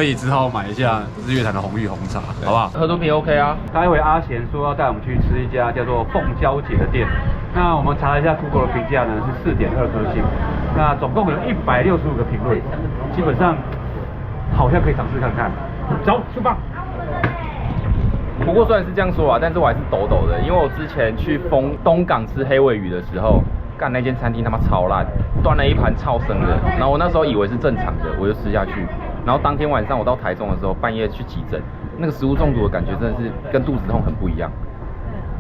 已只好买一下日月潭的红玉红茶，好不好？喝毒品 OK 啊。待会阿贤说要带我们去吃一家叫做凤娇姐的店，那我们查了一下 Google 的评价呢是4.2颗星。那总共有165个评论，基本上好像可以尝试看看。走，出发。不过虽然是这样说啊，但是我还是抖抖的，因为我之前去东港吃黑尾鱼的时候，干那间餐厅他妈超烂，端了一盘超生的，然后我那时候以为是正常的，我就吃下去，然后当天晚上我到台中的时候，半夜去急诊，那个食物中毒的感觉真的是跟肚子痛很不一样。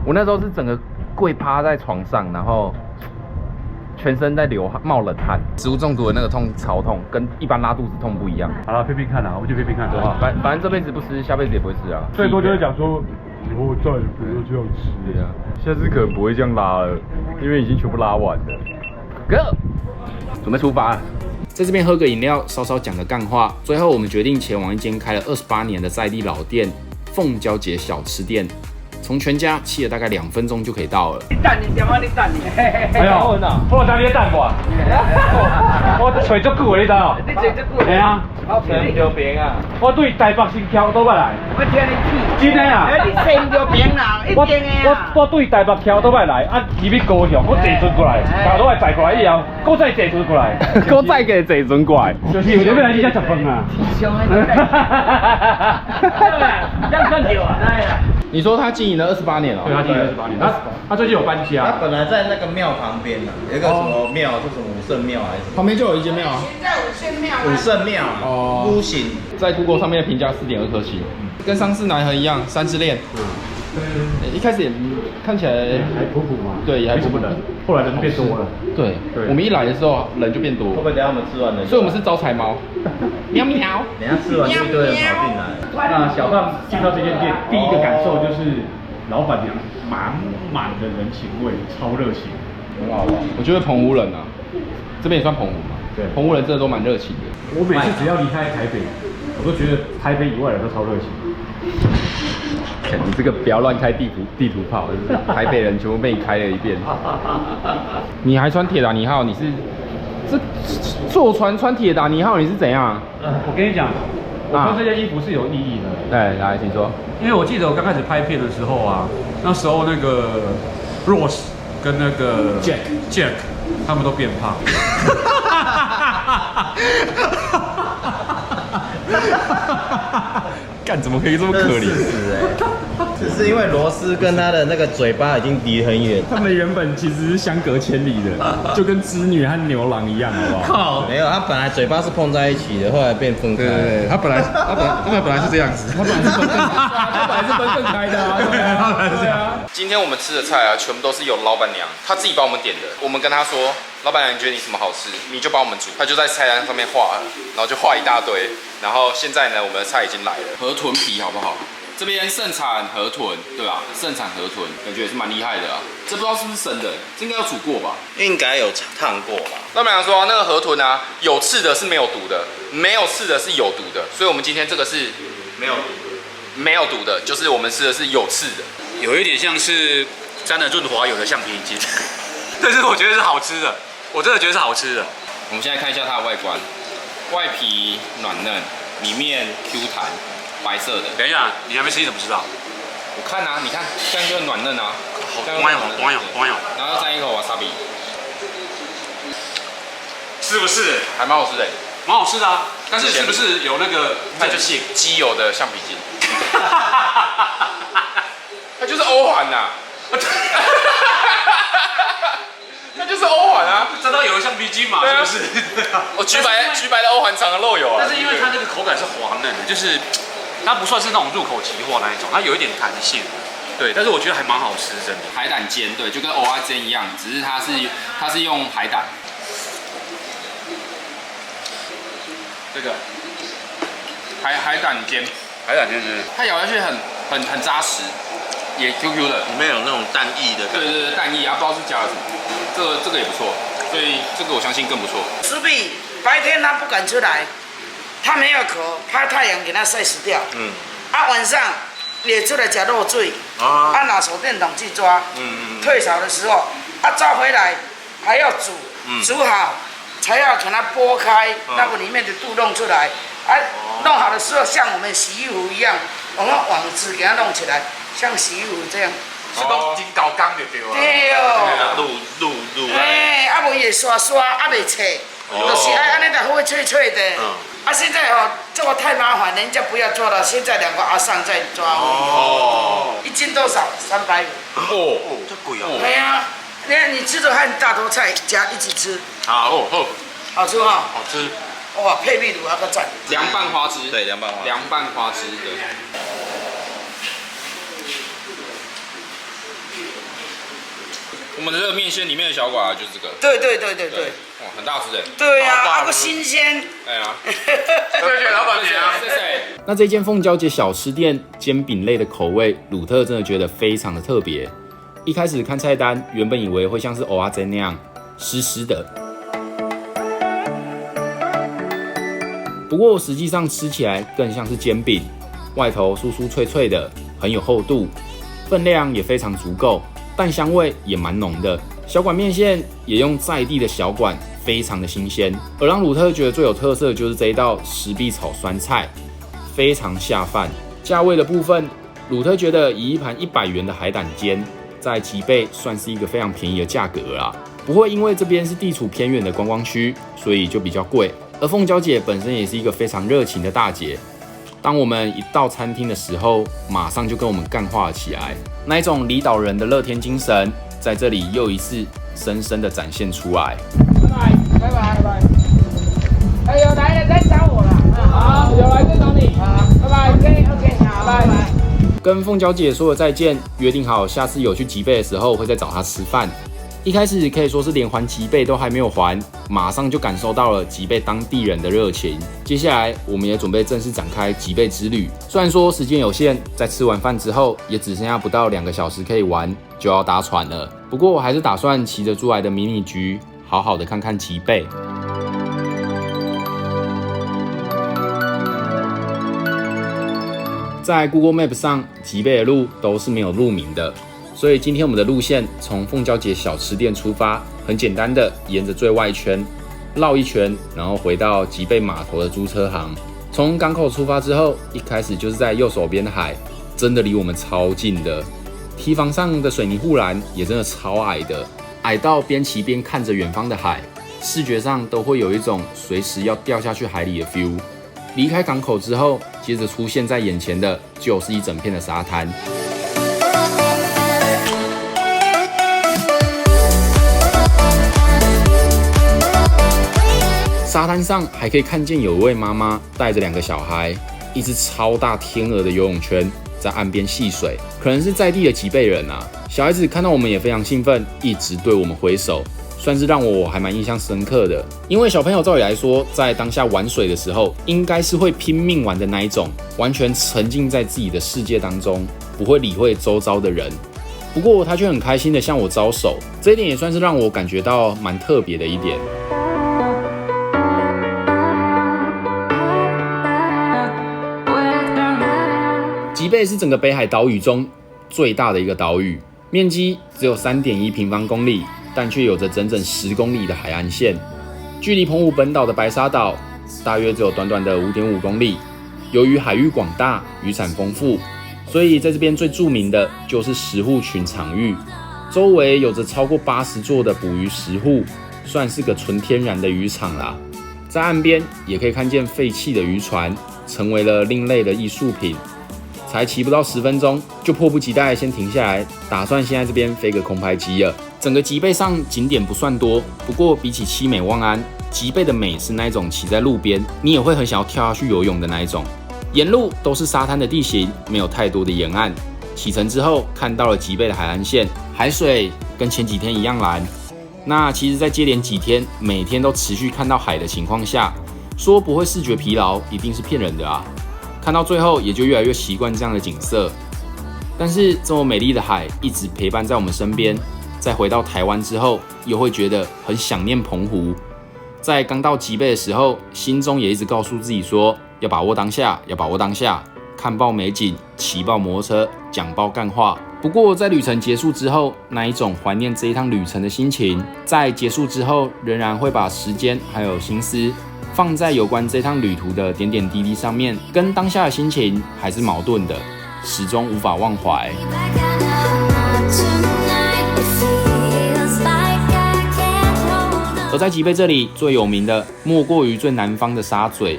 我那时候是整个跪趴在床上，然后全身在冒冷汗，食物中毒的那个痛超痛，跟一般拉肚子痛不一样。好了，拼拼看啦，我们就拼拼看，好不好？反正这辈子不吃，下辈子也不会吃啊。最多就是讲说，以后再也不要这样吃啊，下次可能不会这样拉了，因为已经全部拉完了。Go， 准备出发了。在这边喝个饮料，稍稍讲个干话。最后我们决定前往一间开了28年的在地老店——凤娇姐小吃店。从全家骑了大概2分钟就可以到了。你等你点啊，你等你。哎呦，我等你等我。我找足久的，你知道？你找足久。系啊。生着病啊！我对台北新桥倒摆来。我听你气。真的啊！你生着病啦，一定的啊！我对台北桥倒摆来，啊，入去高雄，我坐船过来，把我载过来以后，我再坐船过来，我再给坐船过来。就是有要来你才10分啊。上的。这样算少啊！你说他经营了28年了？对，他经营28年，他最近有搬他家。本来在那个庙旁边呢，有一个什么庙，是什么武圣庙还是什么？旁边就有一间庙啊。武圣庙哦屋型，在 Google 上面的评价4.2颗星，跟上次南河一样，三之恋。一开始也看起来还普普嘛，对，也还普普人，后来人变多了。对，我们一来的时候人就变多，会不会等下我们吃完了？所以我们是招财猫，喵喵。等下吃完就一堆人跑进来。那小胖进到这间店，第一个感受就是老板娘满满的人情味，超热情，很好玩。我觉得澎湖人啊，这边也算澎湖嘛，对，澎湖人真的都蛮热情的。我每次只要离开台北，我都觉得台北以外人都超热情。你这个不要乱开地图炮，台北人全部被你开了一遍。你还穿铁达尼号？你是这坐船穿铁达尼号？你是怎样？我跟你讲，我穿这件衣服是有意义的。哎，来，请说。因为我记得我刚开始拍片的时候啊，那时候那个 Ross 跟那个 Jack 他们都变胖。干，怎么可以这么可怜？只是因为罗斯跟他的那个嘴巴已经离很远。他们原本其实是相隔千里的，就跟织女和牛郎一样，好不好？靠，没有，他本来嘴巴是碰在一起的，后来变分开。对，他本来是这样子，他本来是分更开的啊，对啊，他本来是这样。今天我们吃的菜啊，全部都是由老板娘她自己帮我们点的。我们跟她说，老板娘你觉得你什么好吃，你就帮我们煮。她就在菜单上面画，然后就画一大堆。然后现在呢，我们的菜已经来了，河豚皮好不好？这边盛产河豚，对吧？盛产河豚，感觉也是蛮厉害的啊。这不知道是不是生的，这应该要煮过吧？应该有烫过吧？老板娘说那个河豚啊，有刺的是没有毒的，没有刺的是有毒的。所以我们今天这个是没有毒的，就是我们吃的是有刺的，有一点像是沾了润滑油的橡皮筋，但是我觉得是好吃的，我真的觉得是好吃的。我们现在看一下它的外观，外皮软嫩，里面 Q 弹，白色的。等一下，你还没吃，你怎么知道？我看啊，你看这样就很软嫩啊，好光哟，然后再一口 wasabi， 是不是？还蛮好吃的，蛮好吃的啊。但是是不是有那个？它就是基友的橡皮筋，它就是欧环呐。那就是欧环啊，沾到有橡皮筋嘛，是不是？我橘白的欧环常常漏油啊。但是因为它那个口感是滑嫩的，就是它不算是那种入口即化那一种，它有一点弹性。对，但是我觉得还蛮好吃，真的。海胆煎，对，就跟蚵仔煎一样，只是它是用海胆。这个海胆煎，它咬下去很扎实，也 QQ 的，里面有那种蛋液的感觉。对，蛋液啊，不知道是加了什么。这个也不错，所以这个我相信更不错。石壁白天他不敢出来，他没有壳，怕太阳给他晒死掉。晚上也出来吃肉水，拿手电筒去抓。退潮的时候，抓回来还要煮，煮好才要给它剥开，那个里面的肚弄出来。弄好的时候像我们洗衣服一样，我们网子给它弄起来，像洗衣服这样。是讲真高刚就对了。对哦。卤。无伊会刷刷，袂脆，就是爱安尼的会脆脆的。现在这个太麻烦，人家不要做了。现在2个阿桑在抓。1斤多少？350。这贵哦。对啊，你吃着和大头菜加一起吃。好吃哈。好吃。哇，配秘鲁那个赞。凉拌花枝。对，凉拌花枝对。我们的这个面线里面的小quả就是这个。对。哇，很大只哎。对呀，个新鲜。哎呀。谢谢老板娘。谢谢。那这间凤娇姐小吃店煎饼类的口味，鲁特真的觉得非常的特别。一开始看菜单，原本以为会像是蚵仔煎那样湿湿的，不过实际上吃起来更像是煎饼，外头酥酥脆脆的，很有厚度，分量也非常足够，蛋香味也蛮浓的。小管面线也用在地的小管，非常的新鲜。而让鲁特觉得最有特色的就是这一道石壁炒酸菜，非常下饭。价位的部分，鲁特觉得以一盘100元的海胆煎，在吉贝算是一个非常便宜的价格啦。不会因为这边是地处偏远的观光区，所以就比较贵。而凤娇姐本身也是一个非常热情的大姐，当我们一到餐厅的时候，马上就跟我们干话了起来，那一种离岛人的乐天精神，在这里又一次深深的展现出来。拜拜。哎，有来了再找我了。好，有来再找你。拜拜。OK， 好，拜拜。跟凤娇姐说了再见，约定好下次有去吉贝的时候会再找她吃饭。一开始可以说是连还吉贝都还没有还，马上就感受到了吉贝当地人的热情。接下来我们也准备正式展开吉贝之旅。虽然说时间有限，在吃完饭之后也只剩下不到2个小时可以玩，就要搭船了。不过我还是打算骑着租来的迷你橘，好好的看看吉贝。在 Google Map 上，吉贝的路都是没有路名的。所以今天我们的路线从凤娇姐小吃店出发，很简单的沿着最外圈绕一圈，然后回到吉贝码头的租车行。从港口出发之后，一开始就是在右手边的海，真的离我们超近的。堤防上的水泥护栏也真的超矮的，矮到边骑边看着远方的海，视觉上都会有一种随时要掉下去海里的 feel。离开港口之后，接着出现在眼前的就是一整片的沙滩。沙滩上还可以看见有一位妈妈带着2个小孩，一只超大天鹅的游泳圈在岸边戏水，可能是在地的吉贝人啊。小孩子看到我们也非常兴奋，一直对我们挥手，算是让我还蛮印象深刻的。因为小朋友照理来说，在当下玩水的时候，应该是会拼命玩的那一种，完全沉浸在自己的世界当中，不会理会周遭的人。不过他却很开心的向我招手，这一点也算是让我感觉到蛮特别的一点。吉贝是整个北海岛屿中最大的一个岛屿，面积只有3.1平方公里，但却有着整整10公里的海岸线。距离澎湖本岛的白沙岛大约只有短短的5.5公里。由于海域广大，渔产丰富，所以在这边最著名的就是石户群场域，周围有着超过80座的捕鱼石户，算是个纯天然的渔场啦。在岸边也可以看见废弃的渔船，成为了另类的艺术品。才骑不到10分钟，就迫不及待先停下来，打算先在这边飞个空拍机了。整个吉贝上景点不算多，不过比起七美望安，吉贝的美是那一种骑在路边，你也会很想要跳下去游泳的那一种。沿路都是沙滩的地形，没有太多的沿岸。启程之后，看到了吉贝的海岸线，海水跟前几天一样蓝。那其实，在接连几天，每天都持续看到海的情况下，说不会视觉疲劳，一定是骗人的啊。看到最后也就越来越习惯这样的景色，但是这么美丽的海一直陪伴在我们身边，在回到台湾之后，又会觉得很想念澎湖。在刚到吉贝的时候，心中也一直告诉自己说，要把握当下，要把握当下，看爆美景，骑爆摩托车，讲爆干话。不过在旅程结束之后，那一种怀念这一趟旅程的心情，在结束之后仍然会把时间还有心思放在有关这趟旅途的点点滴滴上面，跟当下的心情还是矛盾的，始终无法忘怀。而在吉贝这里最有名的，莫过于最南方的沙嘴，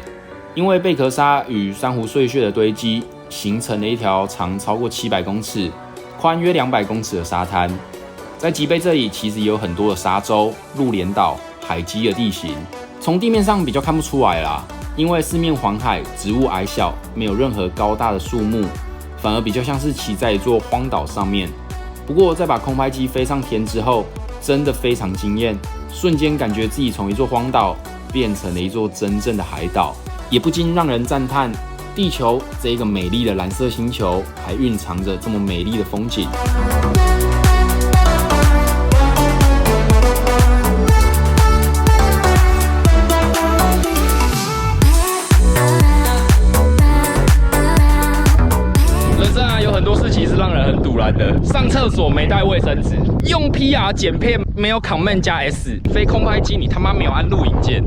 因为贝壳沙与珊瑚碎屑的堆积，形成了一条长超过700公尺、宽约200公尺的沙滩。在吉贝这里，其实也有很多的沙洲、陆连岛、海基的地形。从地面上比较看不出来啦，因为四面环海，植物矮小，没有任何高大的树木，反而比较像是骑在一座荒岛上面。不过在把空拍机飞上天之后，真的非常惊艳，瞬间感觉自己从一座荒岛变成了一座真正的海岛，也不禁让人赞叹，地球这一个美丽的蓝色星球，还蕴藏着这么美丽的风景。上厕所没带卫生纸，用 PR 剪片没有 Command 加 S， 飞空拍机你他妈没有按录影键，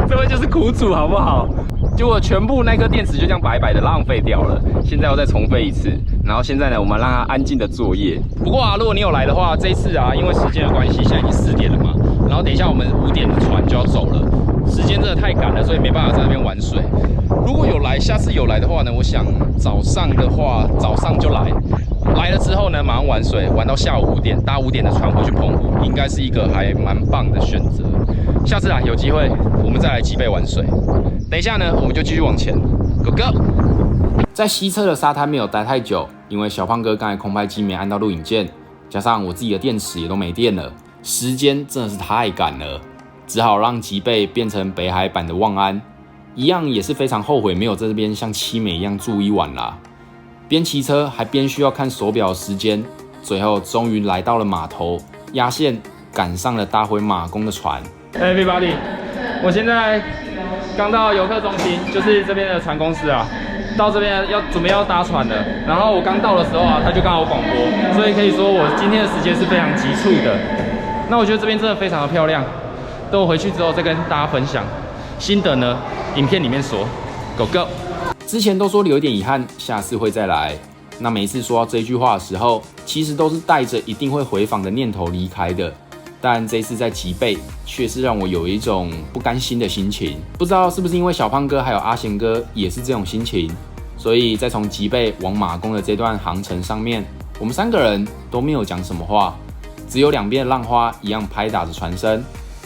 这位就是苦主好不好？结果全部那颗电池就这样白白的浪费掉了，现在要再重飞一次。然后现在呢，我们让它安静的作业。不过啊，如果你有来的话，这一次啊，因为时间的关系，现在已经4点了嘛，然后等一下我们5点的船就要走了。时间真的太赶了，所以没办法在那边玩水。如果有来，下次有来的话呢，我想早上的话，早上就来。来了之后呢，马上玩水，玩到下午5点，搭5点的船回去澎湖，应该是一个还蛮棒的选择。下次啦，有机会我们再来吉贝玩水。等一下呢，我们就继续往前 ，Go Go！ 在西侧的沙滩没有待太久，因为小胖哥刚才空拍机没按到录影键，加上我自己的电池也都没电了，时间真的是太赶了，只好让吉贝变成北海版的望安，一样也是非常后悔没有在这边像七美一样住一晚啦。边骑车还边需要看手表时间，最后终于来到了码头，压线赶上了搭回马公的船。Everybody， 我现在刚到游客中心，就是这边的船公司啊，到这边准备要搭船了。然后我刚到的时候啊，他就刚好广播，所以可以说我今天的时间是非常急促的。那我觉得这边真的非常的漂亮，等我回去之后再跟大家分享心得呢，影片里面说 ，Go Go。之前都说有一点遗憾，下次会再来。那每一次说到这句话的时候，其实都是带着一定会回访的念头离开的。但这次在吉贝，却是让我有一种不甘心的心情。不知道是不是因为小胖哥还有阿贤哥也是这种心情，所以在从吉贝往马公的这段航程上面，我们3个人都没有讲什么话，只有两边的浪花一样拍打着船身，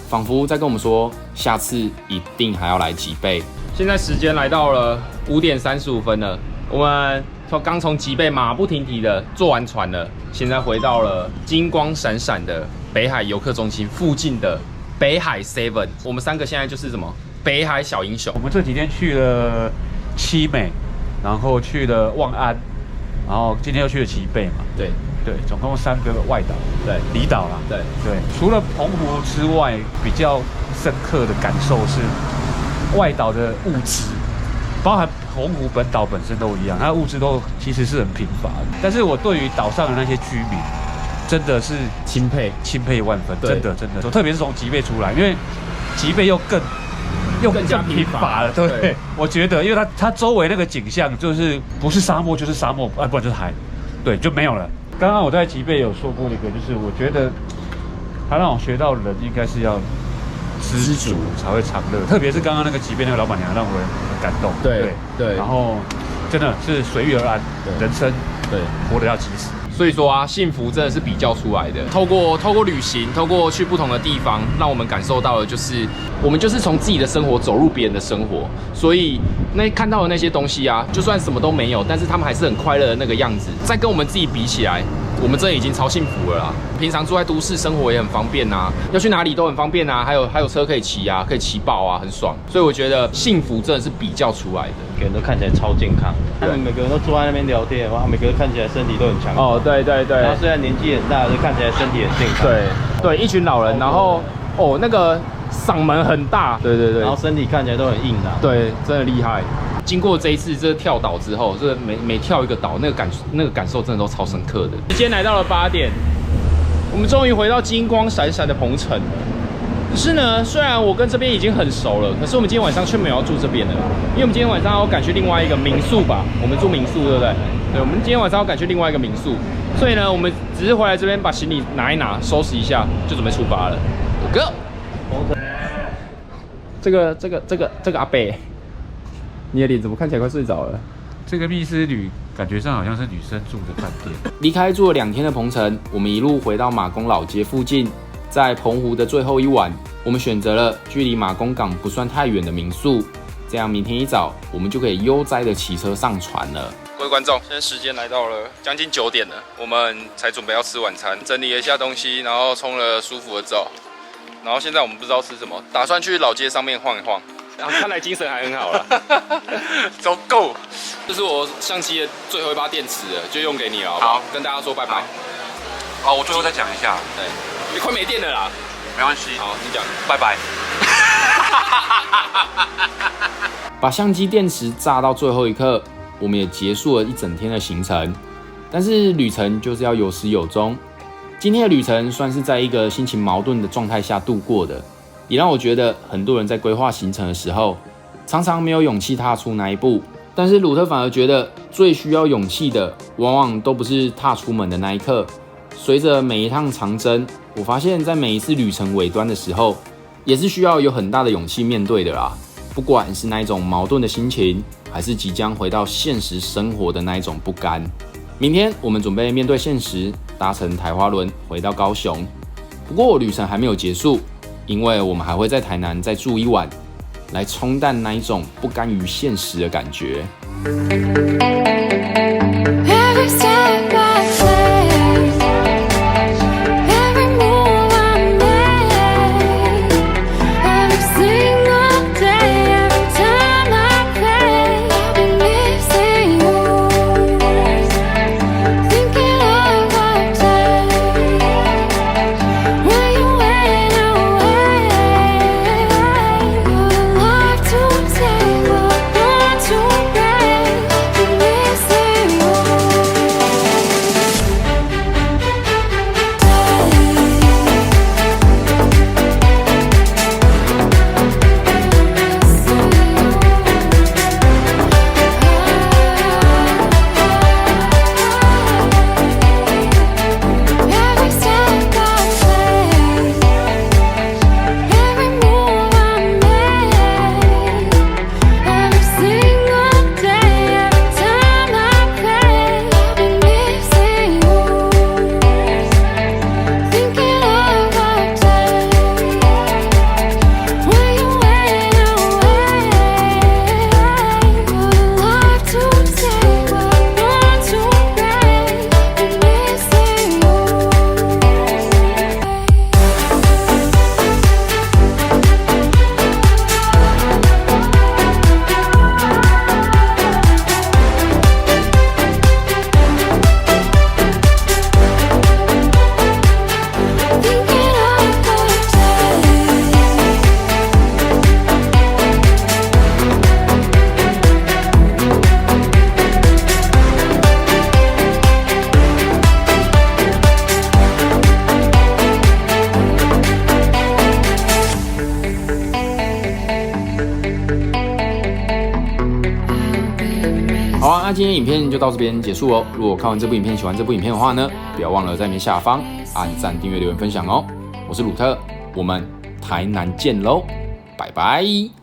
仿佛在跟我们说，下次一定还要来吉贝。现在时间来到了5点35分了，我们刚从吉贝马不停蹄的坐完船了，现在回到了金光闪闪的北海游客中心附近的北海 Seven。我们3个现在就是什么北海小英雄。我们这几天去了七美，然后去了望安，然后今天又去了吉贝嘛。对对，总共3个外岛，对，离岛啦。对对，除了澎湖之外，比较深刻的感受是外岛的物资，包含澎湖本岛本身都一样，它的物资都其实是很贫乏的。但是我对于岛上的那些居民，真的是钦佩万分，真的。特别是从吉贝出来，因为吉贝又更加贫乏了。对，我觉得，因为它周围那个景象就是不是沙漠就是沙漠，不然就是海，对，就没有了。刚刚我在吉贝有说过一个，就是我觉得他让我学到人应该是要知足才会长乐，特别是刚刚那个吉贝那个老板娘让我很感动。对，然后真的是随遇而安，人生对活得要及时。所以说啊，幸福真的是比较出来的。透过旅行，透过去不同的地方，让我们感受到的就是，我们就是从自己的生活走入别人的生活。所以看到的那些东西啊，就算什么都没有，但是他们还是很快乐的那个样子。再跟我们自己比起来，我们真的已经超幸福了啦。平常住在都市生活也很方便啊，要去哪里都很方便啊，还有车可以骑啊，可以骑爆啊，很爽。所以我觉得幸福真的是比较出来的。每个人都看起来超健康，他们每个人都坐在那边聊天，哇，每个人看起来身体都很强。哦，对。然后虽然年纪很大，就看起来身体很健康。对，一群老人，然后那个嗓门很大，对，然后身体看起来都很硬朗。对，真的厉害。经过这一次这跳岛之后，这每跳一个岛，那个感受真的都超深刻的。时间来到了8点，我们终于回到金光闪闪的澎城了。可是呢，虽然我跟这边已经很熟了，可是我们今天晚上却没有要住这边的，因为我们今天晚上要赶去另外一个民宿吧。我们住民宿，对不对？对，我们今天晚上要赶去另外一个民宿，所以呢，我们只是回来这边把行李拿一拿，收拾一下，就准备出发了。Go！ 这个阿伯，你的脸怎么看起来快睡着了？这个密斯旅感觉上好像是女生住的饭店。离开住了2天的澎城，我们一路回到马公老街附近。在澎湖的最后一晚，我们选择了距离马公港不算太远的民宿，这样明天一早我们就可以悠哉的骑车上船了。各位观众，现在时间来到了将近9点了，我们才准备要吃晚餐，整理了一下东西，然后冲了舒服的澡，然后现在我们不知道吃什么，打算去老街上面晃一晃。然后看来精神还很好了，走 Go！ 这是我相机的最后一把电池了，就用给你了，好不好？跟大家说拜拜。好，我最后再讲一下，对，你快没电了啦，没关系。好，你讲，拜拜。把相机电池炸到最后一刻，我们也结束了一整天的行程。但是旅程就是要有始有终，今天的旅程算是在一个心情矛盾的状态下度过的，也让我觉得很多人在规划行程的时候，常常没有勇气踏出那一步。但是鲁特反而觉得最需要勇气的，往往都不是踏出门的那一刻。随着每一趟长征，我发现在每一次旅程尾端的时候，也是需要有很大的勇气面对的啦。不管是那一种矛盾的心情，还是即将回到现实生活的那一种不甘。明天我们准备面对现实，搭乘台花轮回到高雄。不过旅程还没有结束，因为我们还会在台南再住一晚，来冲淡那一种不甘于现实的感觉。好啊，那今天影片就到这边结束哦。如果看完这部影片喜欢这部影片的话呢，不要忘了在影片下方按赞、订阅、留言、分享哦。我是鲁特，我们台南见喽，拜拜。